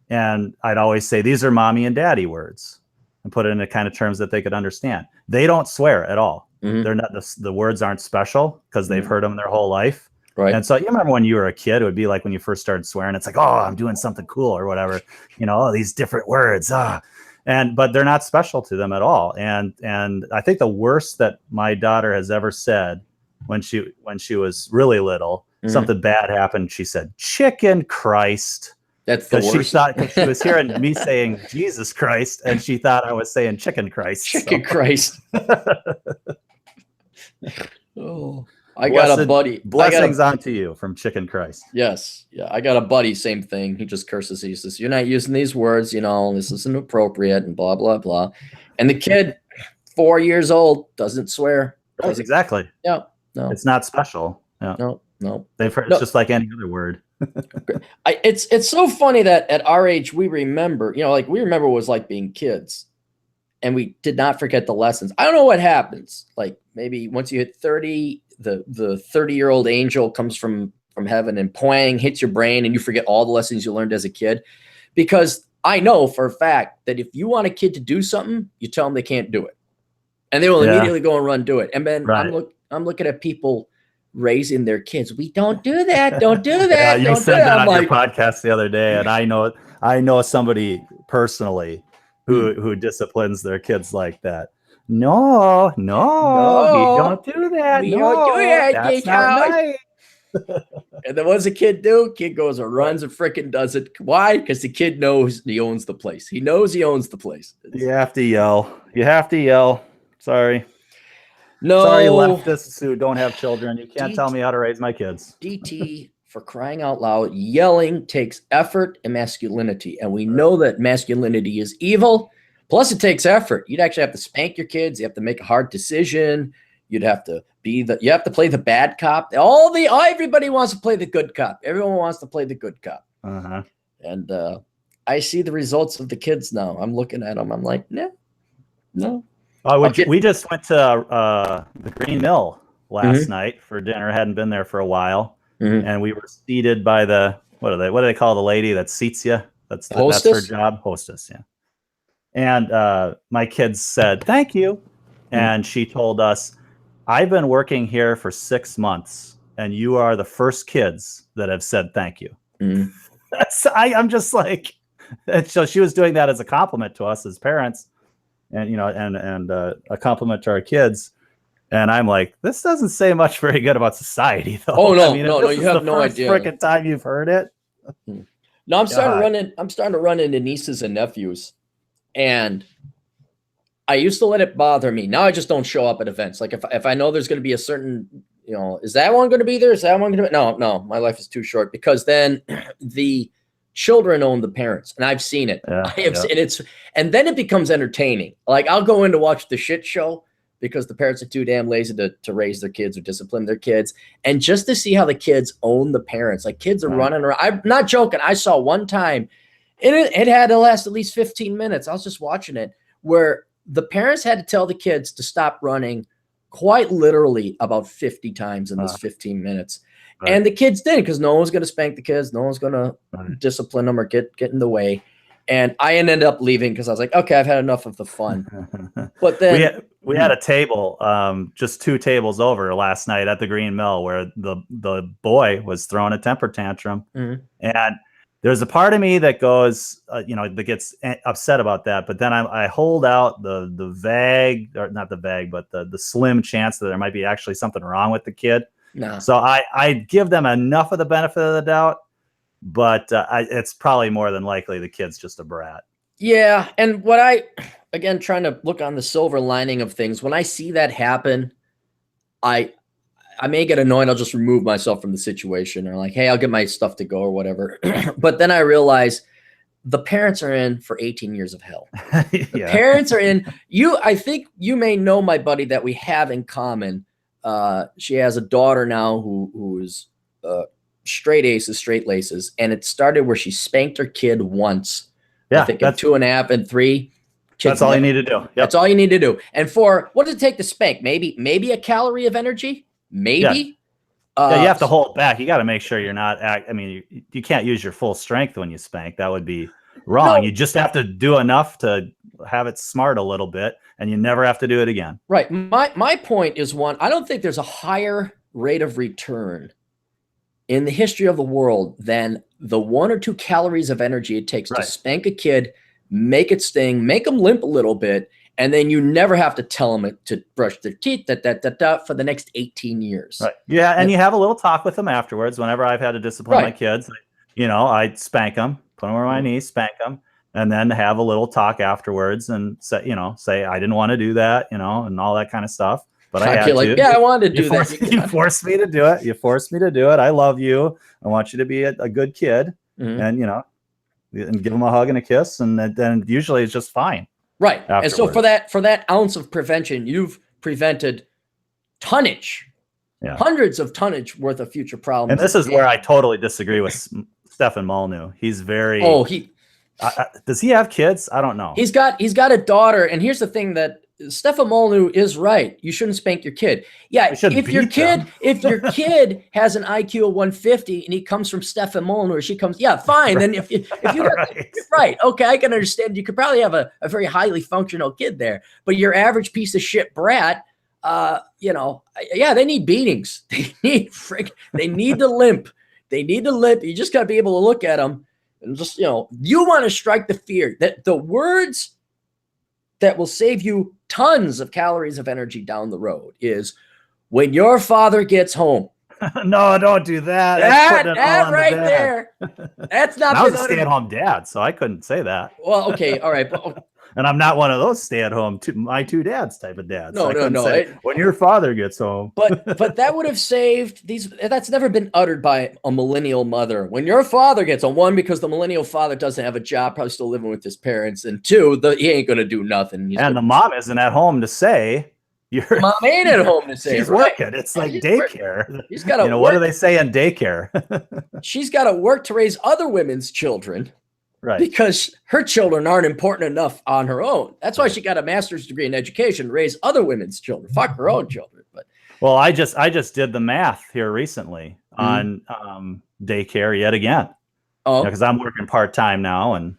And I'd always say, these are mommy and daddy words, and put it in the kind of terms that they could understand. They don't swear at all. They're not, the words aren't special because they've heard them their whole life. Right. And so you remember when you were a kid, it would be like when you first started swearing, it's like, oh, I'm doing something cool or whatever, all these different words. But they're not special to them at all. And I think the worst that my daughter has ever said when she was really little, something bad happened. She said, chicken Christ. That's the worst. She thought, because she was hearing me saying Jesus Christ, and she thought I was saying chicken Christ. Chicken Christ. Oh, I got a buddy. Blessings onto you from Chicken Christ. Yes. Yeah. I got a buddy. Same thing. He just curses. He says, you're not using these words, this isn't appropriate and blah, blah, blah. And the kid, 4 years old, doesn't swear. Right, exactly. Yeah. No. It's not special. Yeah. No. They've heard it's just like any other word. It's so funny that at our age, we remember, we remember what it was like being kids. And we did not forget the lessons. I don't know what happens. Like maybe once you hit 30, the 30-year-old angel comes from heaven and poing, hits your brain, and you forget all the lessons you learned as a kid. Because I know for a fact that if you want a kid to do something, you tell them they can't do it. And they will immediately go and run do it. And then I'm looking at people raising their kids. We don't do that. Don't do that. You said that on your podcast the other day. And I know somebody personally who disciplines their kids like that. No, we don't do that. We don't do that. That's not right. And then what's the kid do? Kid goes and runs and freaking does it. Why? Because the kid knows he owns the place. He knows he owns the place. You have to yell. Sorry. No. Sorry, leftists who don't have children. You can't tell me how to raise my kids. DT, for crying out loud, yelling takes effort and masculinity. And we know that masculinity is evil. Plus, it takes effort. You'd actually have to spank your kids. You have to make a hard decision. You'd have to you have to play the bad cop. Everybody wants to play the good cop. Everyone wants to play the good cop. And I see the results of the kids now. I'm looking at them. I'm like, no. We just went to the Green Mill last night for dinner. Hadn't been there for a while, and we were seated by what do they call the lady that seats you? That's her job, hostess. Yeah. And my kids said thank you, and she told us, "I've been working here for 6 months, and you are the first kids that have said thank you." I'm just like, and so she was doing that as a compliment to us as parents. And and a compliment to our kids, and I'm like, this doesn't say much very good about society, though. Oh no, no, you have no idea. Freaking time you've heard it. No, I'm starting to run into nieces and nephews, and I used to let it bother me. Now I just don't show up at events. Like if I know there's going to be a certain, is that one going to be there? Is that one going to be? No, my life is too short, because then the children own the parents, and I've seen it. I have seen it, and then it becomes entertaining. Like I'll go in to watch the shit show because the parents are too damn lazy to raise their kids or discipline their kids, and just to see how the kids own the parents. Like kids are running around. I'm not joking. I saw one time, and it had to last at least 15 minutes. I was just watching it where the parents had to tell the kids to stop running quite literally about 50 times in this 15 minutes. Right. And the kids did, because no one's going to spank the kids. No one's going to discipline them or get in the way. And I ended up leaving because I was like, okay, I've had enough of the fun. But then we had a table, just 2 tables over last night at the Green Mill, where the boy was throwing a temper tantrum. And there's a part of me that goes, that gets upset about that. But then I hold out the vague, or not the vague, but the slim chance that there might be actually something wrong with the kid. No. So I give them enough of the benefit of the doubt, but it's probably more than likely the kid's just a brat. Yeah. And again, trying to look on the silver lining of things, when I see that happen, I may get annoyed. I'll just remove myself from the situation, or like, hey, I'll get my stuff to go or whatever. But then I realize the parents are in for 18 years of hell. The parents are in. I think you may know my buddy that we have in common. She has a daughter now who is straight aces, straight laces. And it started where she spanked her kid once. I think at 2.5 and 3. That's all you need to do. Yep. That's all you need to do. And for what does it take to spank? Maybe a calorie of energy. Maybe. Yeah, you have to hold back. You got to make sure you're not. I mean, you can't use your full strength when you spank. That would be wrong. No. You just have to do enough to have it smart a little bit, and you never have to do it again. Right. My point is one. I don't think there's a higher rate of return in the history of the world than the 1 or 2 calories of energy it takes to spank a kid, make it sting, make them limp a little bit, and then you never have to tell them to brush their teeth for the next 18 years. Right. Yeah, and you have a little talk with them afterwards. Whenever I've had to discipline my kids, I spank them, put them on my knees, spank them, and then have a little talk afterwards and say I didn't want to do that, and all that kind of stuff. But I had to. Yeah, I wanted to do that. You forced me to do it. You forced me to do it. I love you. I want you to be a good kid, and and give them a hug and a kiss, and then usually it's just fine. Right. Afterwards. And so for that ounce of prevention, you've prevented tonnage, hundreds of tonnage worth of future problems. And this is where I totally disagree with Stefan Molyneux. He's very. Does he have kids? I don't know. He's got a daughter, and here's the thing that Stefan Molyneux is right. You shouldn't spank your kid. Yeah, if your kid has an IQ of 150 and he comes from Stefan Molyneux, or she comes, fine. Then if you right, okay, I can understand. You could probably have a very highly functional kid there, but your average piece of shit brat, they need beatings. They need to limp. They need to limp. You just got to be able to look at them and just you want to strike the fear that the words that will save you tons of calories of energy down the road is when your father gets home. No, don't do that. That right there. That's not. I was a stay-at-home dad, so I couldn't say that. Well, okay, all right. And I'm not one of those stay-at-home my 2 dads type of dads. No. When your father gets home. But that would have saved these. That's never been uttered by a millennial mother. When your father gets home, 1, because the millennial father doesn't have a job, probably still living with his parents, and 2, he ain't gonna do nothing. The mom isn't at home to say. Mom ain't at home to say. She's working. It's like daycare. She's got to. What do they say in daycare? She's got to work to raise other women's children. Right. Because her children aren't important enough on her own. That's why she got a master's degree in education to raise other women's children. Fuck her own children. But I just did the math here recently on daycare yet again. Oh, because I'm working part-time now and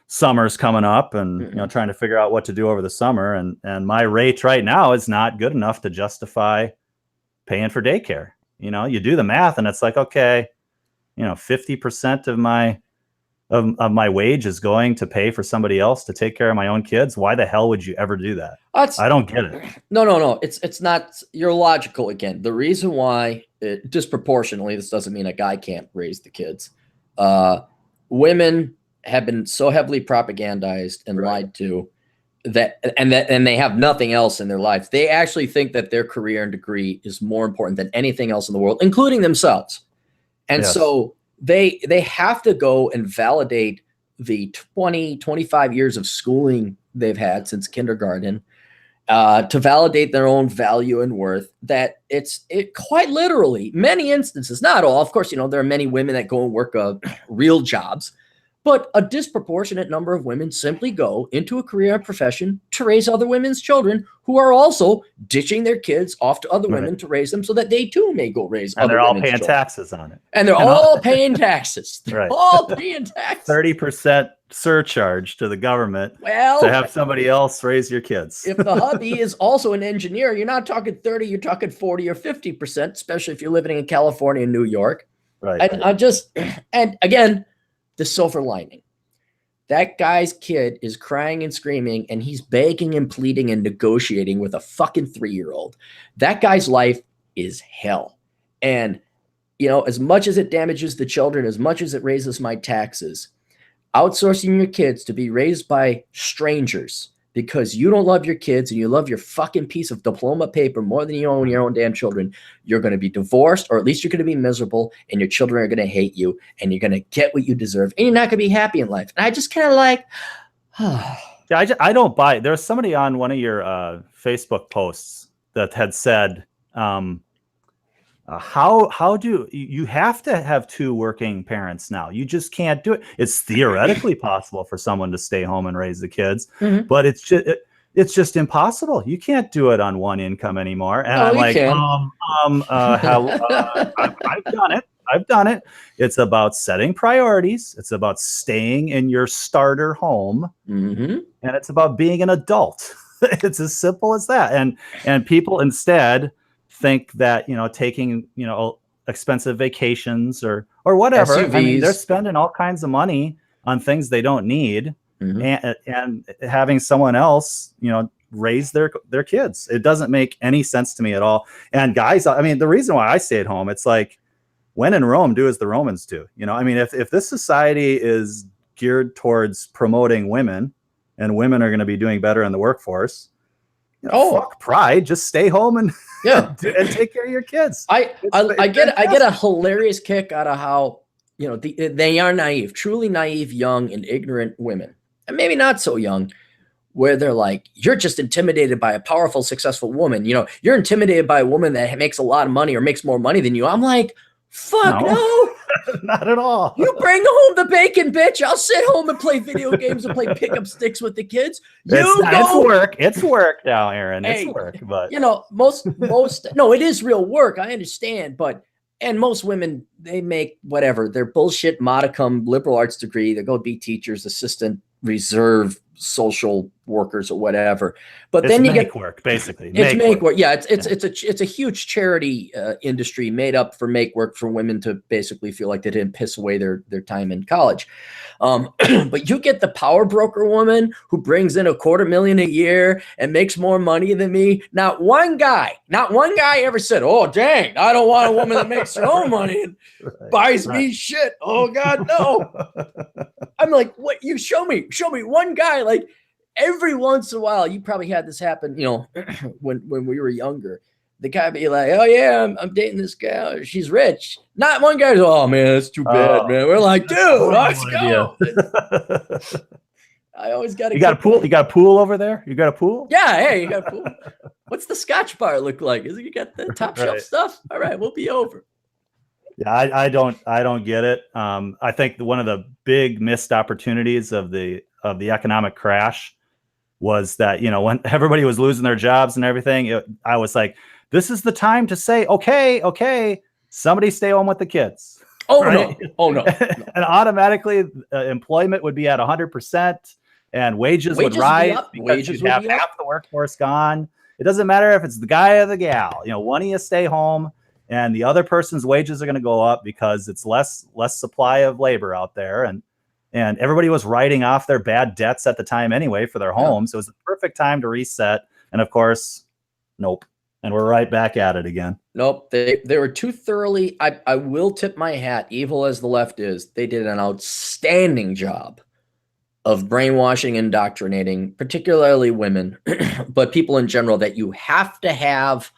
summer's coming up and trying to figure out what to do over the summer, and my rate right now is not good enough to justify paying for daycare. You do the math and it's like, okay, 50% of my wage is going to pay for somebody else to take care of my own kids. Why the hell would you ever do that? I don't get it. No. It's not. You're logical again. The reason why disproportionately, this doesn't mean a guy can't raise the kids. Women have been so heavily propagandized and lied to that they have nothing else in their lives. They actually think that their career and degree is more important than anything else in the world, including themselves. And so they have to go and validate the 20, 25 years of schooling they've had since kindergarten to validate their own value and worth. That it quite literally, many instances, not all, of course, there are many women that go and work real jobs, but a disproportionate number of women simply go into a career and profession to raise other women's children who are also ditching their kids off to other women to raise them so that they too may go raise other women's children. And they're all paying taxes on it. And they're all paying taxes. They're all paying taxes. 30% surcharge to the government to have somebody else raise your kids. If the hubby is also an engineer, you're not talking 30, you're talking 40 or 50%, especially if you're living in California and New York. Right. And again, the silver lining. That guy's kid is crying and screaming, and he's begging and pleading and negotiating with a fucking 3-year-old. That guy's life is hell. And, as much as it damages the children, as much as it raises my taxes, outsourcing your kids to be raised by strangers because you don't love your kids and you love your fucking piece of diploma paper more than you own your own damn children, you're going to be divorced, or at least you're going to be miserable, and your children are going to hate you, and you're going to get what you deserve, and you're not going to be happy in life. And I just kind of like, I don't buy it. There's somebody on one of your Facebook posts that had said, How do you have to have two working parents now? You just can't do it. It's theoretically possible for someone to stay home and raise the kids, but it's just impossible. You can't do it on one income anymore. And I'm like, I've done it. I've done it. It's about setting priorities. It's about staying in your starter home, and it's about being an adult. It's as simple as that. And people instead think that, taking, expensive vacations or whatever. SUVs. I mean, they're spending all kinds of money on things they don't need, and having someone else, raise their kids. It doesn't make any sense to me at all. And guys, I mean, the reason why I stay at home, it's like, when in Rome, do as the Romans do. I mean, if this society is geared towards promoting women, and women are going to be doing better in the workforce, fuck pride. Just stay home and and take care of your kids. I get a hilarious kick out of how they are naive, truly naive, young and ignorant women, and maybe not so young, where they're like, you're just intimidated by a powerful, successful woman. You're intimidated by a woman that makes a lot of money or makes more money than you. I'm like, fuck no. Not at all. You bring home the bacon, bitch. I'll sit home and play video games and play pickup sticks with the kids. It's work. It's work now, Aaron. It's work. But most no, it is real work. I understand, and most women, they make whatever their bullshit modicum liberal arts degree. They go be teachers, assistant, reserve, social workers, or whatever. But then you get work, basically. It's make work. Yeah, it's a huge charity industry made up for make work for women to basically feel like they didn't piss away their time in college. But you get the power broker woman who brings in $250,000 a year and makes more money than me. Not one guy ever said, "Oh, dang, I don't want a woman that makes her own money and buys me shit." Oh God, no. I'm like, what? You show me one guy. Like, every once in a while, you probably had this happen, when we were younger. The guy be like, "Oh yeah, I'm dating this gal. She's rich." Not one guy's, "Oh man, that's too bad, man." We're like, "Dude, let's go." I always got to. You got a pool? You got a pool over there? You got a pool? Yeah, hey, you got a pool. What's the Scotch bar look like? Is it you got the top shelf stuff? All right, we'll be over. Yeah, I don't get it. I think one of the big missed opportunities of the economic crash was that, when everybody was losing their jobs and everything, I was like, this is the time to say, okay, somebody stay home with the kids. Oh, right? No. And automatically employment would be at 100%, and wages would rise because you'd have half the workforce gone. It doesn't matter if it's the guy or the gal. One of you stay home, and the other person's wages are going to go up because it's less supply of labor out there, and everybody was writing off their bad debts at the time anyway for their homes. So it was the perfect time to reset. And of course, nope. And we're right back at it again. Nope. They were too thoroughly. I will tip my hat, evil as the left is. They did an outstanding job of brainwashing, indoctrinating, particularly women, but people in general, that you have to have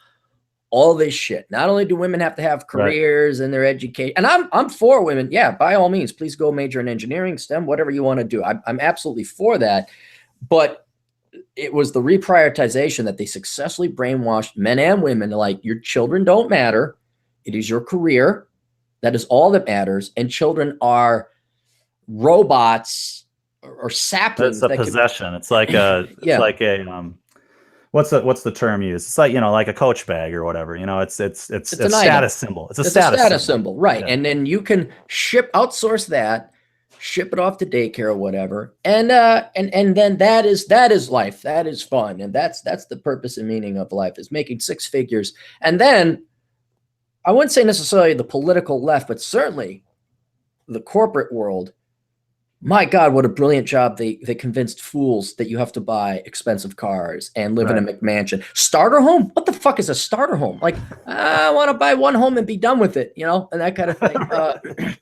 all this shit. Not only do women have to have careers and their education, and I'm for women. Yeah, by all means, please go major in engineering, STEM, whatever you want to do. I'm absolutely for that. But it was the reprioritization that they successfully brainwashed men and women. Like, your children don't matter. It is your career. That is all that matters. And children are robots or saplings. It's a possession. It's like a, it's like a, what's the term used? It's like, like a Coach bag or whatever, it's a status symbol. It's a status symbol. Right. Yeah. And then you can outsource that, ship it off to daycare or whatever. And then that is life. That is fun. And that's the purpose and meaning of life, is making six figures. And then I wouldn't say necessarily the political left, but certainly the corporate world. My God, what a brilliant job. They convinced fools that you have to buy expensive cars and live in a McMansion. Starter home? What the fuck is a starter home? Like, I want to buy one home and be done with it, and that kind of thing.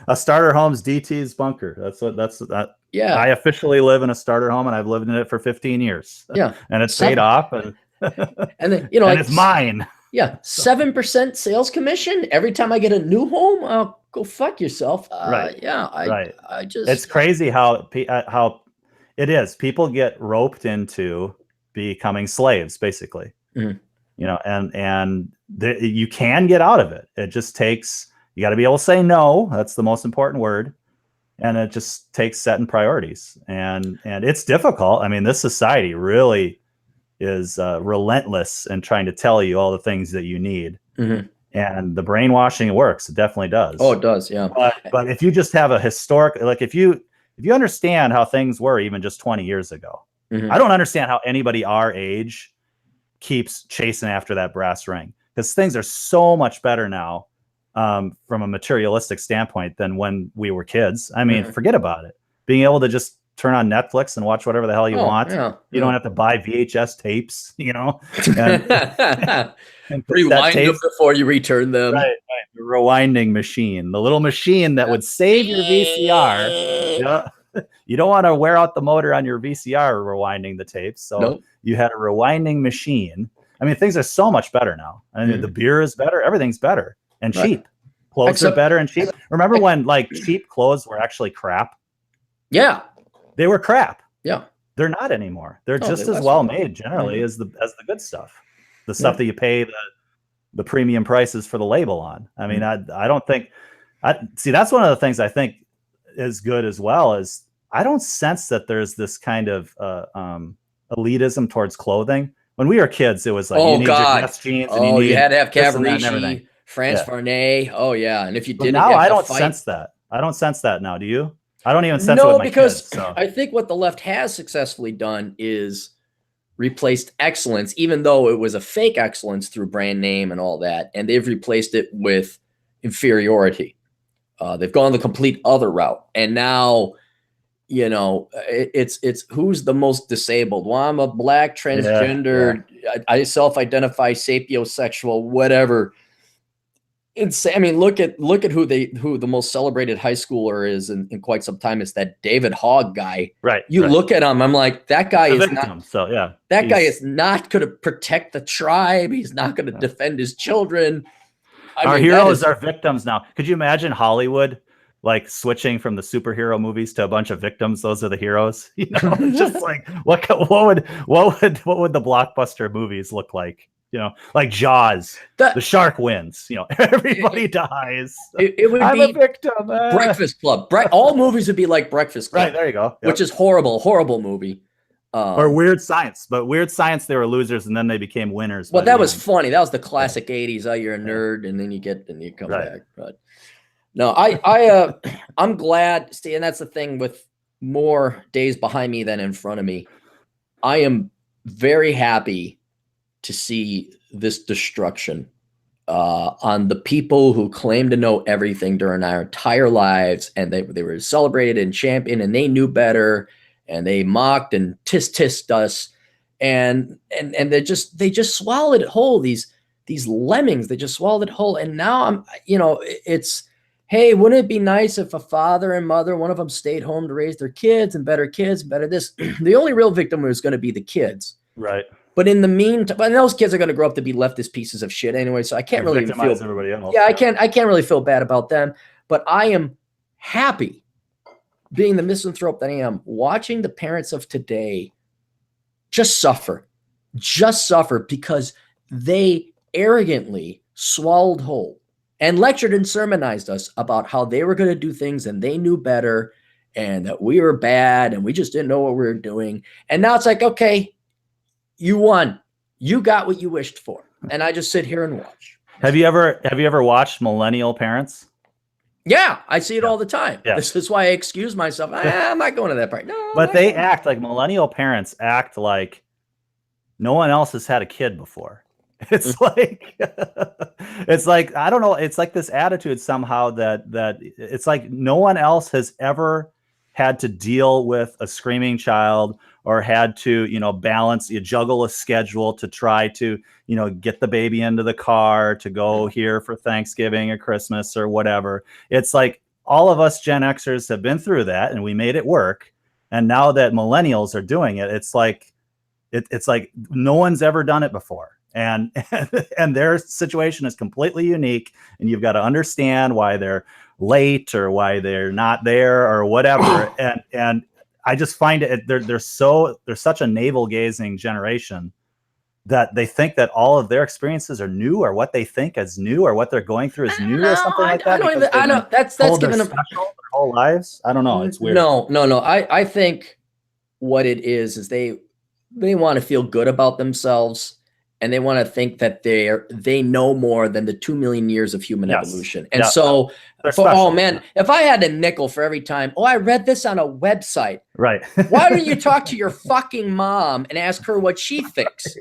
A starter home's DT's bunker. That's that. Yeah. I officially live in a starter home, and I've lived in it for 15 years. Yeah. And it's paid off, and then, and like, it's mine. Yeah. 7% sales commission every time I get a new home. Go fuck yourself. Yeah. I just. It's crazy how it is. People get roped into becoming slaves, basically. Mm-hmm. you know, you can get out of it. It just takes, you got to be able to say no. That's the most important word. And it just takes setting priorities, and it's difficult. I mean, this society really is relentless in trying to tell you all the things that you need. Mm-hmm. And the brainwashing works. It definitely does. Oh, it does. Yeah. But if you just have a historic, like if you understand how things were even just 20 years ago, mm-hmm. I don't understand how anybody our age keeps chasing after that brass ring, because things are so much better now from a materialistic standpoint than when we were kids. I mean, forget about it. Being able to just turn on Netflix and watch whatever the hell you want. Yeah, you don't have to buy VHS tapes, you know, and rewind them before you return them. Right. The rewinding machine, the little machine that would save your VCR. Yeah. You don't want to wear out the motor on your VCR rewinding the tapes. So you had a rewinding machine. I mean, things are so much better now. I mean, the beer is better. Everything's better and cheap. Clothes are better and cheap. Remember when like cheap clothes were actually crap? Yeah. They were crap. Yeah. They're not anymore. They're just as well made generally as the good stuff. The stuff that you pay the premium prices for the label on. I mean, I don't think see, that's one of the things I think is good as well, is I don't sense that there's this kind of elitism towards clothing. When we were kids, it was like, you need your best jeans, and you had to have Cavaricci, France Farnay. Oh yeah. And if you didn't, now I don't sense that. I don't sense that now. Do you? I don't even sense it with my because kids, so. I think what the left has successfully done is replaced excellence, even though it was a fake excellence through brand name and all that, and they've replaced it with inferiority. They've gone the complete other route, and now, you know, it's who's the most disabled. Well, I'm a black transgender. I self-identify sapiosexual, whatever. I mean, look at who the most celebrated high schooler is in quite some time. It's that David Hogg guy. Right. You look at him, I'm like, that guy is not. So yeah, that guy is not going to protect the tribe. He's not going to defend his children. Our heroes are victims now. Could you imagine Hollywood like switching from the superhero movies to a bunch of victims? Those are the heroes. You know, just like what would the blockbuster movies look like? You know, like Jaws, the shark wins. You know, everybody dies. It would I'm be a victim. Breakfast Club. All movies would be like Breakfast Club. Right, there you go. Which is horrible movie. Or Weird Science, but Weird Science, they were losers and then they became winners. Well, that was funny. That was the classic '80s. Oh, you're a nerd, and then you come back. But no, I'm glad. See, and that's the thing with more days behind me than in front of me. I am very happy to see this destruction on the people who claim to know everything during our entire lives, and they were celebrated and championed, and they knew better, and they mocked and tissed us, and they just swallowed it whole. These lemmings, they just swallowed it whole, and now it's, hey, wouldn't it be nice if a father and mother, one of them stayed home to raise their kids and better this? The only real victim is going to be the kids, right? But in the meantime, and those kids are going to grow up to be leftist pieces of shit anyway. So I can't really feel everybody else. Yeah, I can't really feel bad about them. But I am happy, being the misanthrope that I am, watching the parents of today just suffer because they arrogantly swallowed whole and lectured and sermonized us about how they were going to do things and they knew better and that we were bad and we just didn't know what we were doing. And now it's like, okay, you won. You got what you wished for. And I just sit here and watch. Have you ever watched Millennial Parents? Yeah, I see it all the time. Yeah. This is why I excuse myself. I'm not going to that part. No. But they act like Millennial Parents act like no one else has had a kid before. It's like I don't know. It's like this attitude somehow that it's like no one else has ever had to deal with a screaming child or had to, juggle a schedule to try to, get the baby into the car to go here for Thanksgiving or Christmas or whatever. It's like all of us Gen Xers have been through that and we made it work. And now that millennials are doing it, it's like no one's ever done it before. And their situation is completely unique. And you've got to understand why they're late or why they're not there or whatever. And I just find it they're such a navel gazing generation that they think that all of their experiences are new, or what they think is new, or what they're going through is new, or something like that. I don't. That's giving them special their whole lives. I don't know. It's weird. No. I think what it is they want to feel good about themselves, and they want to think that they know more than the 2 million years of human evolution. And so, oh man, if I had a nickel for every time, I read this on a website. Right. Why don't you talk to your fucking mom and ask her what she thinks?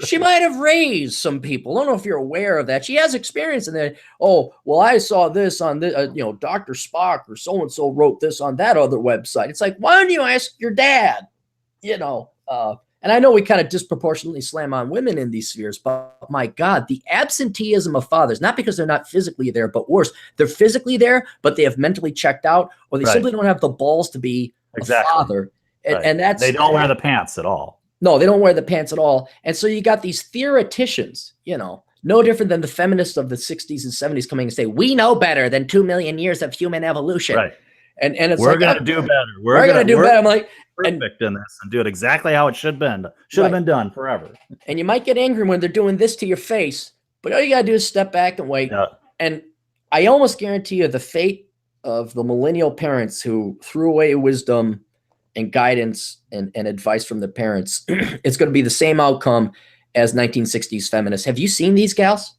She might have raised some people. I don't know if you're aware of that. She has experience in that. Oh, well, I saw this on this, Dr. Spock or so-and-so wrote this on that other website. It's like, why don't you ask your dad? And I know we kind of disproportionately slam on women in these spheres, but my God, the absenteeism of fathers, not because they're not physically there, but worse, they're physically there, but they have mentally checked out, or they simply don't have the balls to be a father. And that's, they don't wear the pants at all. No, they don't wear the pants at all. And so you got these theoreticians, no different than the feminists of the 60s and 70s coming and say, we know better than 2 million years of human evolution. Right. And it's we're going to do better. We're going to do better. I'm like, perfect in this and do it exactly how it should have been done forever. And you might get angry when they're doing this to your face, but all you got to do is step back and wait. Yeah. And I almost guarantee you the fate of the millennial parents who threw away wisdom and guidance and advice from their parents, it's going to be the same outcome as 1960s feminists. Have you seen these gals?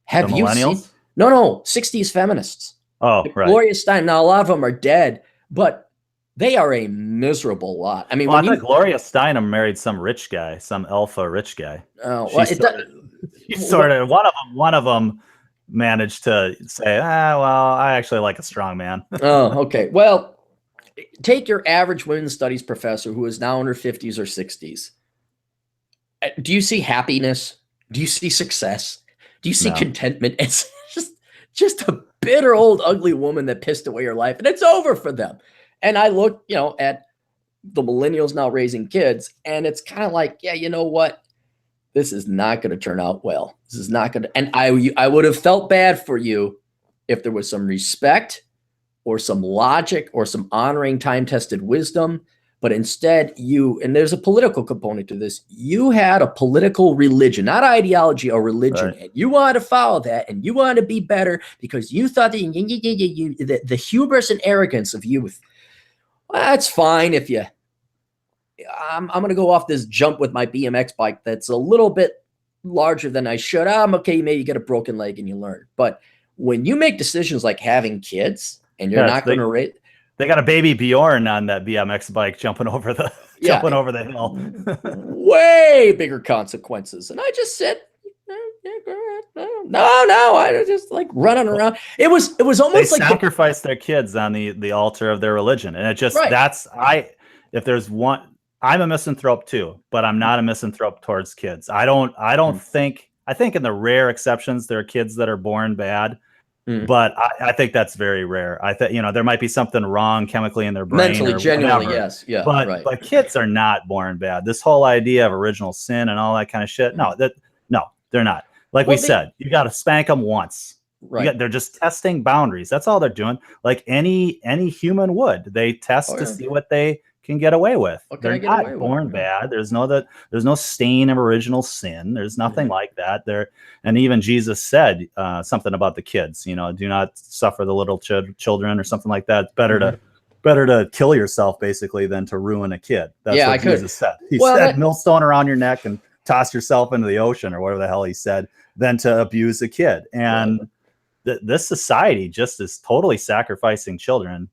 Have you seen? No, 60s feminists. Oh, right. Gloria Steinem. Now, a lot of them are dead, but they are a miserable lot. I mean, I think Gloria Steinem married some rich guy, some alpha rich guy. Oh, well, one of them managed to say, well, I actually like a strong man. Oh, okay. Well, take your average women's studies professor who is now in her 50s or 60s. Do you see happiness? Do you see success? Do you see contentment? It's just a bitter old ugly woman that pissed away her life, and it's over for them. And I look, at the millennials now raising kids, and it's kind of like, yeah, you know what? This is not going to turn out well. This is not going to, and I would have felt bad for you if there was some respect or some logic or some honoring time-tested wisdom. But instead and there's a political component to this, you had a political religion, not ideology or religion. Right. And you wanted to follow that, and you wanted to be better because you thought that the hubris and arrogance of youth. Well, that's fine if I'm going to go off this jump with my BMX bike that's a little bit larger than I should. I'm okay, maybe you get a broken leg and you learn. But when you make decisions like having kids and you're not going to rate, they got a baby Bjorn on that BMX bike jumping over the hill. Way bigger consequences. And I just said, no, I just like running around. It was almost like sacrificed their kids on the altar of their religion. And it just, if there's one, I'm a misanthrope too, but I'm not a misanthrope towards kids. I think in the rare exceptions, there are kids that are born bad. But I think that's very rare. I think, there might be something wrong chemically in their brain. Mentally, genuinely, yes. Yeah. But kids are not born bad. This whole idea of original sin and all that kind of shit. No, they're not. Like we said, you got to spank them once. Right. They're just testing boundaries. That's all they're doing. Like any human would. They test to see what they can get away with. They're not born bad. There's no stain of original sin. There's nothing like that. And even Jesus said something about the kids. Do not suffer the little children or something like that. It's better to kill yourself basically than to ruin a kid. That's what Jesus said. He said millstone around your neck and toss yourself into the ocean or whatever the hell he said, than to abuse a kid. And this society just is totally sacrificing children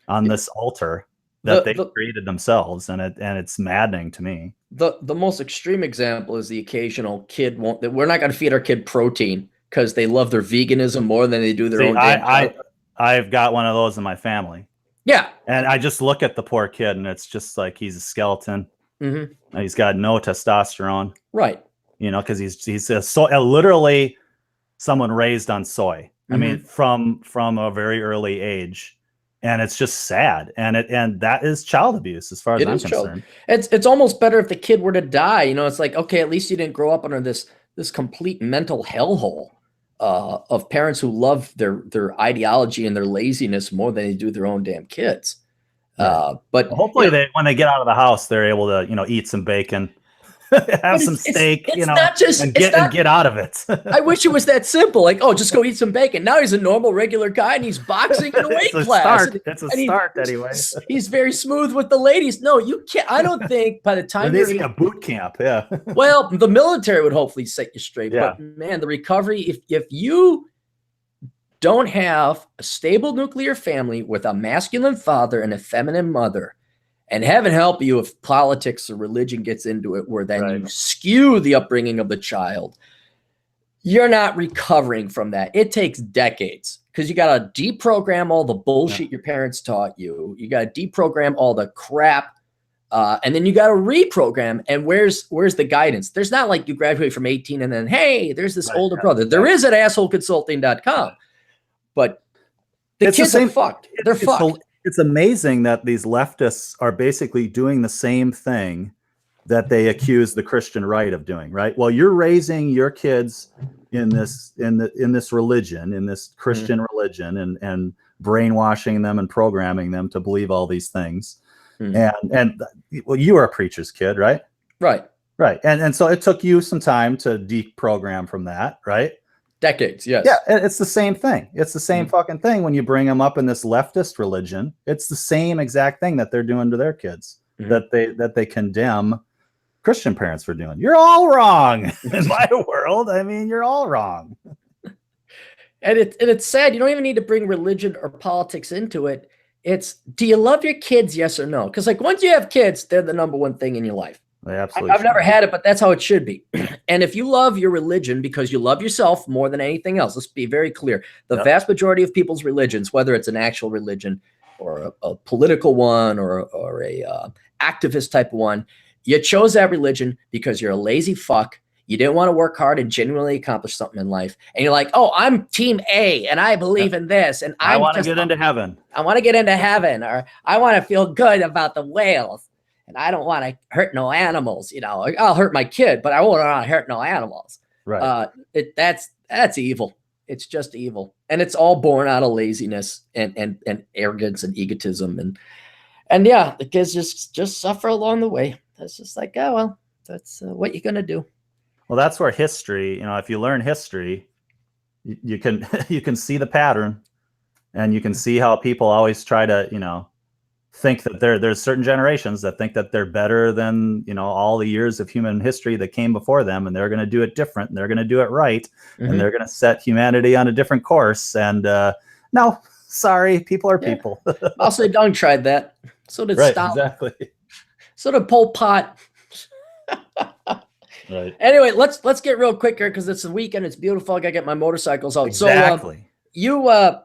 on this altar that they created themselves, and it's maddening to me. The most extreme example is the occasional kid we're not going to feed our kid protein because they love their veganism more than they do their own. I've got one of those in my family. Yeah, and I just look at the poor kid, and it's just like he's a skeleton. Mm-hmm. He's got no testosterone, right? Because he's literally someone raised on soy. Mm-hmm. I mean, from a very early age. And it's just sad, and that is child abuse as far as I'm concerned. It's almost better if the kid were to die. It's like, okay, at least you didn't grow up under this complete mental hellhole of parents who love their ideology and their laziness more than they do their own damn kids. But hopefully, when they get out of the house, they're able to eat some bacon. have some steak, it's not just, and get out of it. I wish it was that simple. Like, oh, just go eat some bacon. Now he's a normal, regular guy, and he's boxing in a weight class. It's a start anyway. He's very smooth with the ladies. No, you can't. I don't think by the time you're in a boot camp, yeah. Well, the military would hopefully set you straight. Yeah. But man, the recovery, if you don't have a stable nuclear family with a masculine father and a feminine mother, and heaven help you if politics or religion gets into it, where then you skew the upbringing of the child, you're not recovering from that. It takes decades, because you got to deprogram all the bullshit your parents taught you. You got to deprogram all the crap, and then you got to reprogram. And where's the guidance? There's not like you graduate from 18 and then, hey, there's this older brother. There is at assholeconsulting.com, but the kids are fucked. They're fucked. It's amazing that these leftists are basically doing the same thing that they accuse the Christian right of doing, right? Well, you're raising your kids in this religion, in this Christian religion, and brainwashing them and programming them to believe all these things. And well, you were a preacher's kid, right? Right. And so it took you some time to deprogram from that, right? Decades, yes. Yeah, it's the same thing. It's the same fucking thing when you bring them up in this leftist religion. It's the same exact thing that they're doing to their kids, that they condemn Christian parents for doing. You're all wrong in my world. I mean, you're all wrong. And it's sad. You don't even need to bring religion or politics into it. It's, do you love your kids? Yes or no? Because like once you have kids, they're the number one thing in your life. Absolutely. I've never had it, but that's how it should be. And if you love your religion because you love yourself more than anything else, let's be very clear. The vast majority of people's religions, whether it's an actual religion or a political one or a activist type one, you chose that religion because you're a lazy fuck. You didn't want to work hard and genuinely accomplish something in life. And you're like, oh, I'm team A and I believe in this. And I want to get into heaven. I want to get into heaven, or I want to feel good about the whales. And I don't want to hurt no animals, I'll hurt my kid, but I won't want to hurt no animals. Right. That's evil. It's just evil. And it's all born out of laziness and arrogance and egotism. And yeah, the kids just suffer along the way. That's just like, oh, well, that's what you're going to do. Well, that's where history, if you learn history, you can, you can see the pattern, and you can see how people always try to, think that there's certain generations that think that they're better than all the years of human history that came before them, and they're going to do it different, and they're going to do it right, and they're going to set humanity on a different course. And no, sorry, people are people. Mao Zedong tried that. So did Stalin. Exactly. So did Pol Pot. Right. Anyway, let's get real quick here because it's the weekend. It's beautiful. I gotta get my motorcycles out. Exactly. So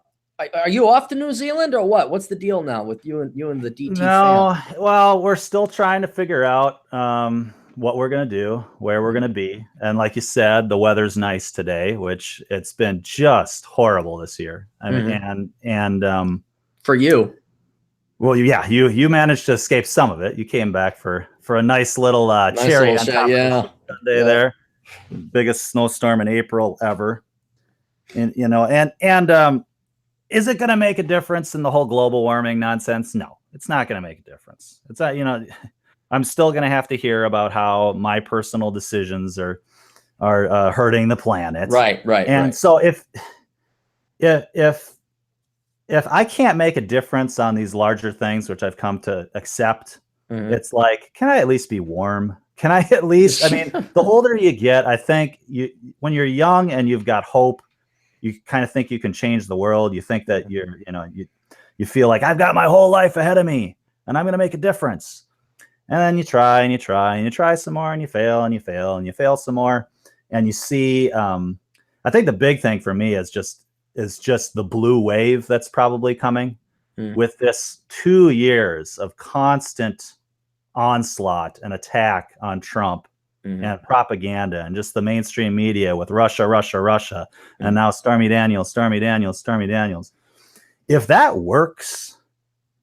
are you off to New Zealand or what? What's the deal now with you and the DT? No, well, we're still trying to figure out what we're gonna do, where we're gonna be, and like you said, the weather's nice today, which it's been just horrible this year. I mean, and for you, well, yeah, you managed to escape some of it. You came back for a nice little cherry on top of Sunday there, biggest snowstorm in April ever, and is it going to make a difference in the whole global warming nonsense? No, it's not going to make a difference. It's I'm still going to have to hear about how my personal decisions are hurting the planet. Right. And so if I can't make a difference on these larger things, which I've come to accept, it's like, can I at least be warm? Can I at least, I mean, the older you get, I think when you're young and you've got hope, you kind of think you can change the world. You think that you feel like I've got my whole life ahead of me and I'm going to make a difference. And then you try and you try and you try some more and you fail and you fail and you fail some more. And you see, I think the big thing for me is just the blue wave that's probably coming with this 2 years of constant onslaught and attack on Trump and propaganda and just the mainstream media with Russia, and now Stormy Daniels. If that works,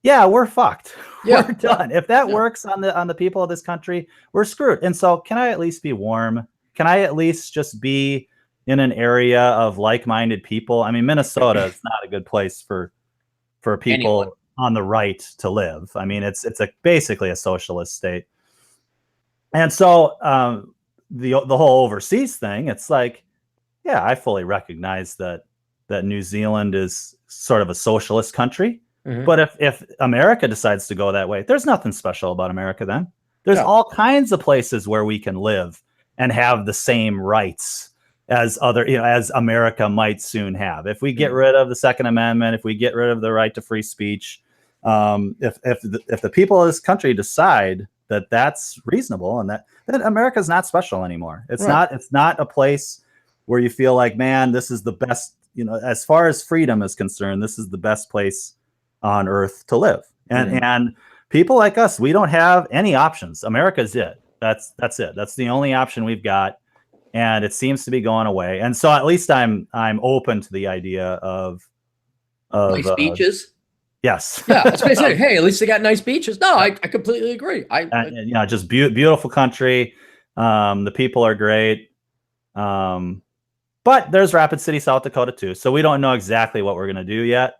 yeah, we're fucked. Yeah. We're done. If that works on the people of this country, we're screwed. And so can I at least be warm? Can I at least just be in an area of like-minded people? I mean, Minnesota is not a good place for people on the right to live. I mean, it's basically a socialist state. And so the whole overseas thing, it's like, yeah, I fully recognize that New Zealand is sort of a socialist country. But if America decides to go that way, there's nothing special about America then. There's all kinds of places where we can live and have the same rights as as America might soon have. If we get rid of the Second Amendment, if we get rid of the right to free speech, if the people of this country decide that that's reasonable, and then America's not special anymore. It's not a place where you feel like, man, this is the best, as far as freedom is concerned, this is the best place on earth to live. And people like us, we don't have any options. America's it. That's it. That's the only option we've got. And it seems to be going away. And so at least I'm open to the idea of nice beaches. Yes. Yeah. That's basically, hey, at least they got nice beaches. No, I completely agree. Just beautiful country. The people are great. But there's Rapid City, South Dakota too. So we don't know exactly what we're going to do yet.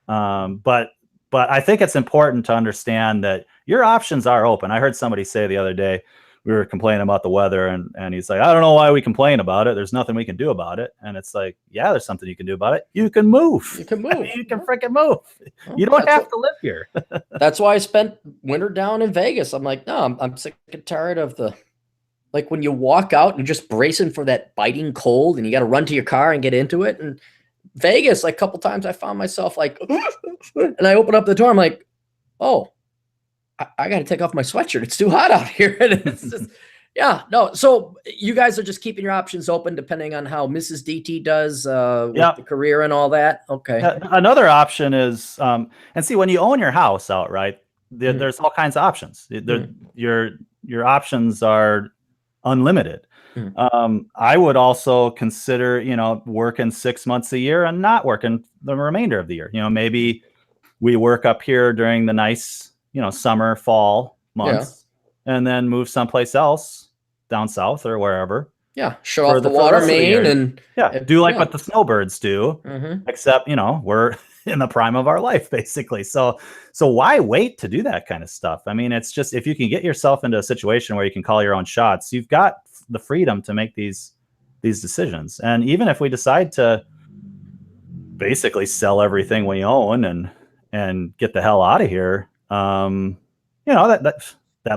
But I think it's important to understand that your options are open. I heard somebody say the other day, we were complaining about the weather, and he's like, I don't know why we complain about it. There's nothing we can do about it. And it's like, yeah, there's something you can do about it. You can move. You can freaking move. Well, you don't have to live here. That's why I spent winter down in Vegas. I'm like, no, I'm sick and tired of like when you walk out and you're just bracing for that biting cold and you got to run to your car and get into it. And Vegas, like a couple times I found myself like, and I open up the door. I'm like, oh, I got to take off my sweatshirt. It's too hot out here. And it's just, yeah, no. So you guys are just keeping your options open depending on how Mrs. DT does with the career and all that. Okay. Another option is, and see, when you own your house outright, there's all kinds of options. Your options are unlimited. I would also consider, working 6 months a year and not working the remainder of the year. Maybe we work up here during the nice, summer, fall months, and then move someplace else down south or wherever. Yeah. Show off the water main and do like what the snowbirds do, except, we're in the prime of our life, basically. So why wait to do that kind of stuff? I mean, it's just, if you can get yourself into a situation where you can call your own shots, you've got the freedom to make these decisions. And even if we decide to basically sell everything we own and get the hell out of here, that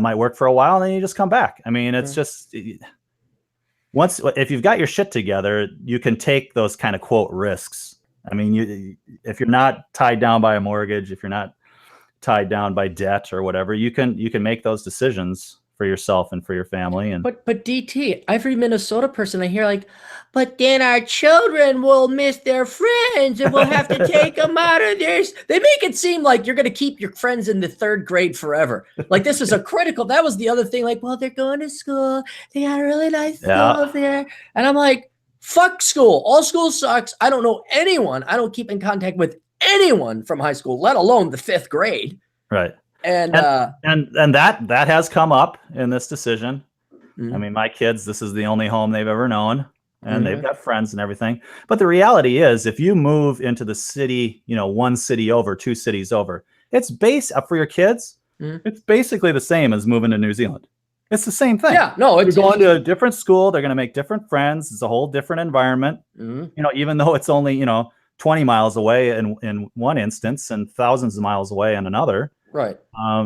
might work for a while, and then you just come back. I mean, it's just, if you've got your shit together, you can take those kind of quote risks. I mean, if you're not tied down by a mortgage, if you're not tied down by debt or whatever, you can make those decisions for yourself and for your family. And but DT, every Minnesota person I hear like, but then our children will miss their friends and we'll have to take them out of this. They make it seem like you're going to keep your friends in the third grade forever. Like this is that was the other thing. Like, well, they're going to school. They got a really nice school there. And I'm like, fuck school. All school sucks. I don't know anyone. I don't keep in contact with anyone from high school, let alone the fifth grade. Right. And that has come up in this decision. I mean, my kids, this is the only home they've ever known, and they've got friends and everything. But the reality is, if you move into the city, one city over, 2 cities over, it's for your kids. It's basically the same as moving to New Zealand. It's the same thing. Yeah, no, you're going to a different school. They're going to make different friends. It's a whole different environment. Even though it's only 20 miles away in one instance and thousands of miles away in another. Right.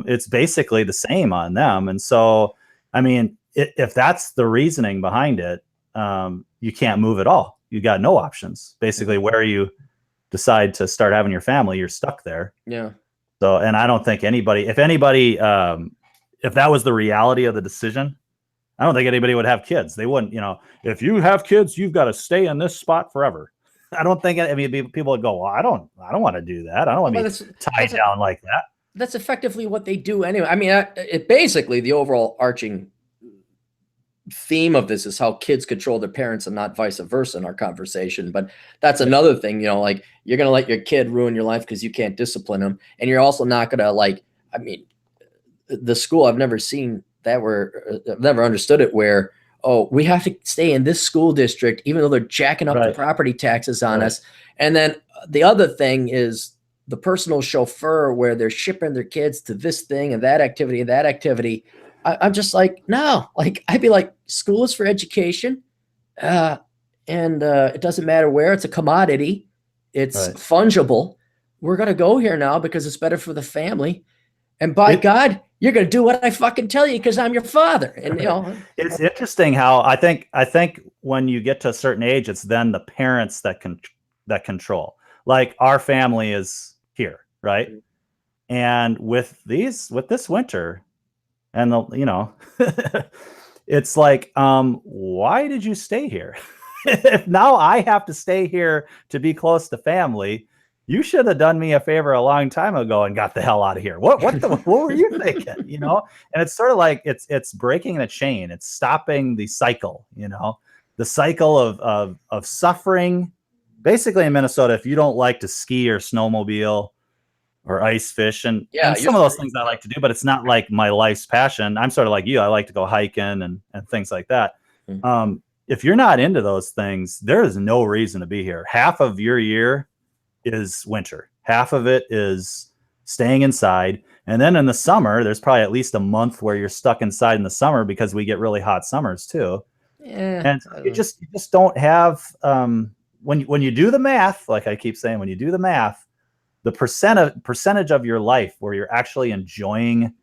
It's basically the same on them. And so, I mean, if that's the reasoning behind it, you can't move at all. You got no options. Basically, where you decide to start having your family, you're stuck there. Yeah. So, and I don't think if that was the reality of the decision, I don't think anybody would have kids. They wouldn't, if you have kids, you've got to stay in this spot forever. I don't think, people would go, well, I don't want to do that. I don't want to be tied down like that. That's effectively what they do anyway. I mean, it basically, the overall arching theme of this is how kids control their parents and not vice versa in our conversation. But that's another thing, like you're going to let your kid ruin your life because you can't discipline them. And you're also not going to the school, I've never seen that I've never understood it where, oh, we have to stay in this school district, even though they're jacking up the property taxes on us. And then the other thing is, the personal chauffeur where they're shipping their kids to this thing and that activity. I'm just like, no, like I'd be like, school is for education. And it doesn't matter where, it's a commodity. It's fungible. We're going to go here now because it's better for the family. And by God, you're going to do what I fucking tell you because I'm your father. And you know, it's interesting how I think when you get to a certain age, it's then the parents that control. Like our family is here, right? And with this winter, and you know, it's like, why did you stay here? If now I have to stay here to be close to family, you should have done me a favor a long time ago and got the hell out of here. What were you thinking? You know? And it's sort of like it's breaking the chain. It's stopping the cycle, you know, the cycle of suffering. Basically in Minnesota, if you don't like to ski or snowmobile or ice fish, and some of those things I like to do, but it's not like my life's passion. I'm sort of like you. I like to go hiking and things like that. Mm-hmm. If you're not into those things, there is no reason to be here. Half of your year is winter. Half of it is staying inside. And then in the summer, there's probably at least a month where you're stuck inside in the summer because we get really hot summers too. Yeah. And you just don't have, when you do the math, like I keep saying, when you do the math, the percentage of your life where you're actually enjoying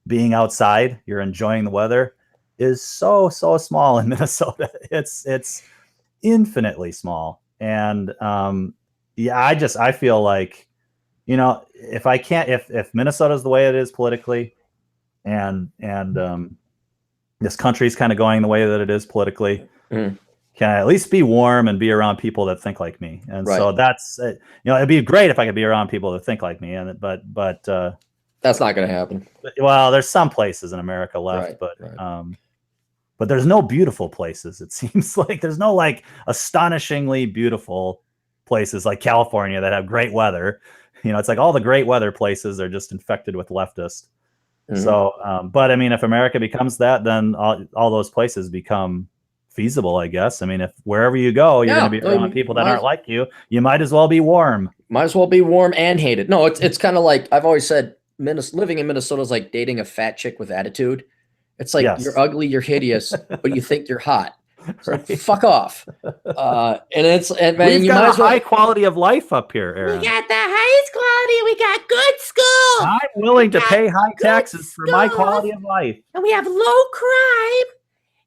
being outside, you're enjoying the weather, is so small in Minnesota. It's infinitely small. And I feel like, you know, if Minnesota's the way it is politically, and this country's kind of going the way that it is politically, can I at least be warm and be around people that think like me? And so that's, you know, it'd be great if I could be around people that think like me. And but that's not going to happen. Well, there's some places in America left, but there's no beautiful places. It seems like there's no like astonishingly beautiful places like California that have great weather. You know, it's like all the great weather places are just infected with leftists. Mm-hmm. So, but I mean, if America becomes that, then all those places become feasible, I guess. I mean, if wherever you go, you're going to be around people that aren't like you, you might as well be warm. Might as well be warm and hated. No, it's kind of like I've always said, living in Minnesota is like dating a fat chick with attitude. It's like, you're ugly, you're hideous, but you think you're hot. So fuck off. And we've got a high quality of life up here, Aaron. We got the highest quality. We got good schools. I'm willing to pay high taxes for my quality of life. And we have low crime.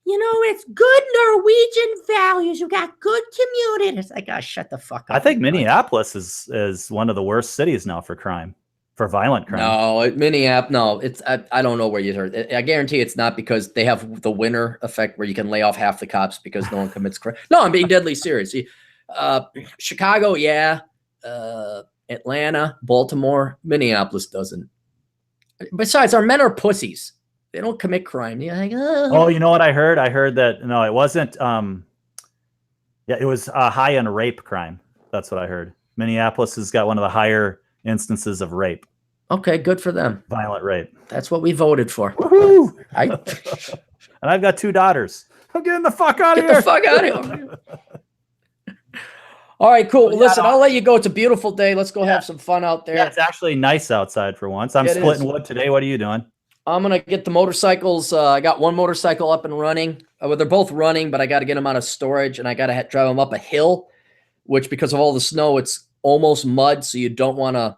You know, it's good Norwegian values. You got good community. It's like, shut the fuck up. I think Minneapolis is one of the worst cities now for crime. For violent crime. No, Minneapolis. No, it's I don't know where you heard it. I guarantee it's not because they have the winter effect where you can lay off half the cops because no one commits crime. No, I'm being deadly serious. Chicago, Atlanta, Baltimore, Minneapolis doesn't. Besides, our men are pussies. They don't commit crime. You're like, oh, you know what I heard? I heard that no, it wasn't. It was high in rape crime. That's what I heard. Minneapolis has got one of the higher instances of rape. Okay, good for them. Violent rape. That's what we voted for. Woohoo! And I've got 2 daughters. I'm getting the fuck out of here. Get the fuck out of here. All right, cool. Well, listen, I'll let you go. It's a beautiful day. Let's go have some fun out there. Yeah, it's actually nice outside for once. I'm splitting wood today. What are you doing? I'm going to get the motorcycles. I got one motorcycle up and running. Well, they're both running, but I got to get them out of storage, and I got to drive them up a hill, which because of all the snow, it's almost mud, so you don't want to.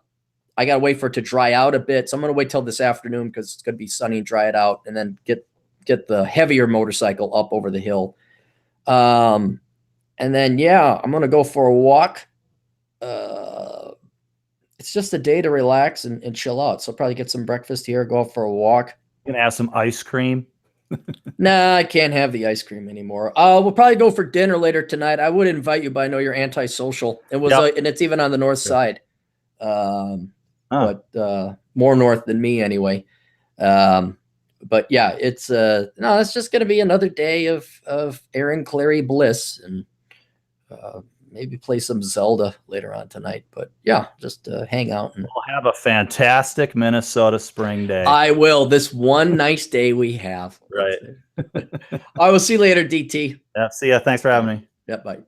I got to wait for it to dry out a bit. So I'm going to wait till this afternoon because it's going to be sunny and dry it out, and then get the heavier motorcycle up over the hill. And then, I'm going to go for a walk. It's just a day to relax and chill out. So I'll probably get some breakfast here, go out for a walk. You gonna have some ice cream? Nah, I can't have the ice cream anymore. We'll probably go for dinner later tonight. I would invite you, but I know you're antisocial. It was, and it's even on the north side. But more north than me anyway. But yeah, it's it's just gonna be another day of Aaron Clary bliss, and maybe play some Zelda later on tonight. But yeah, just hang out and we'll have a fantastic Minnesota spring day. I will. This one nice day we have. Right. I will see you later, DT. Yeah, see ya. Thanks for having me. Yeah, bye.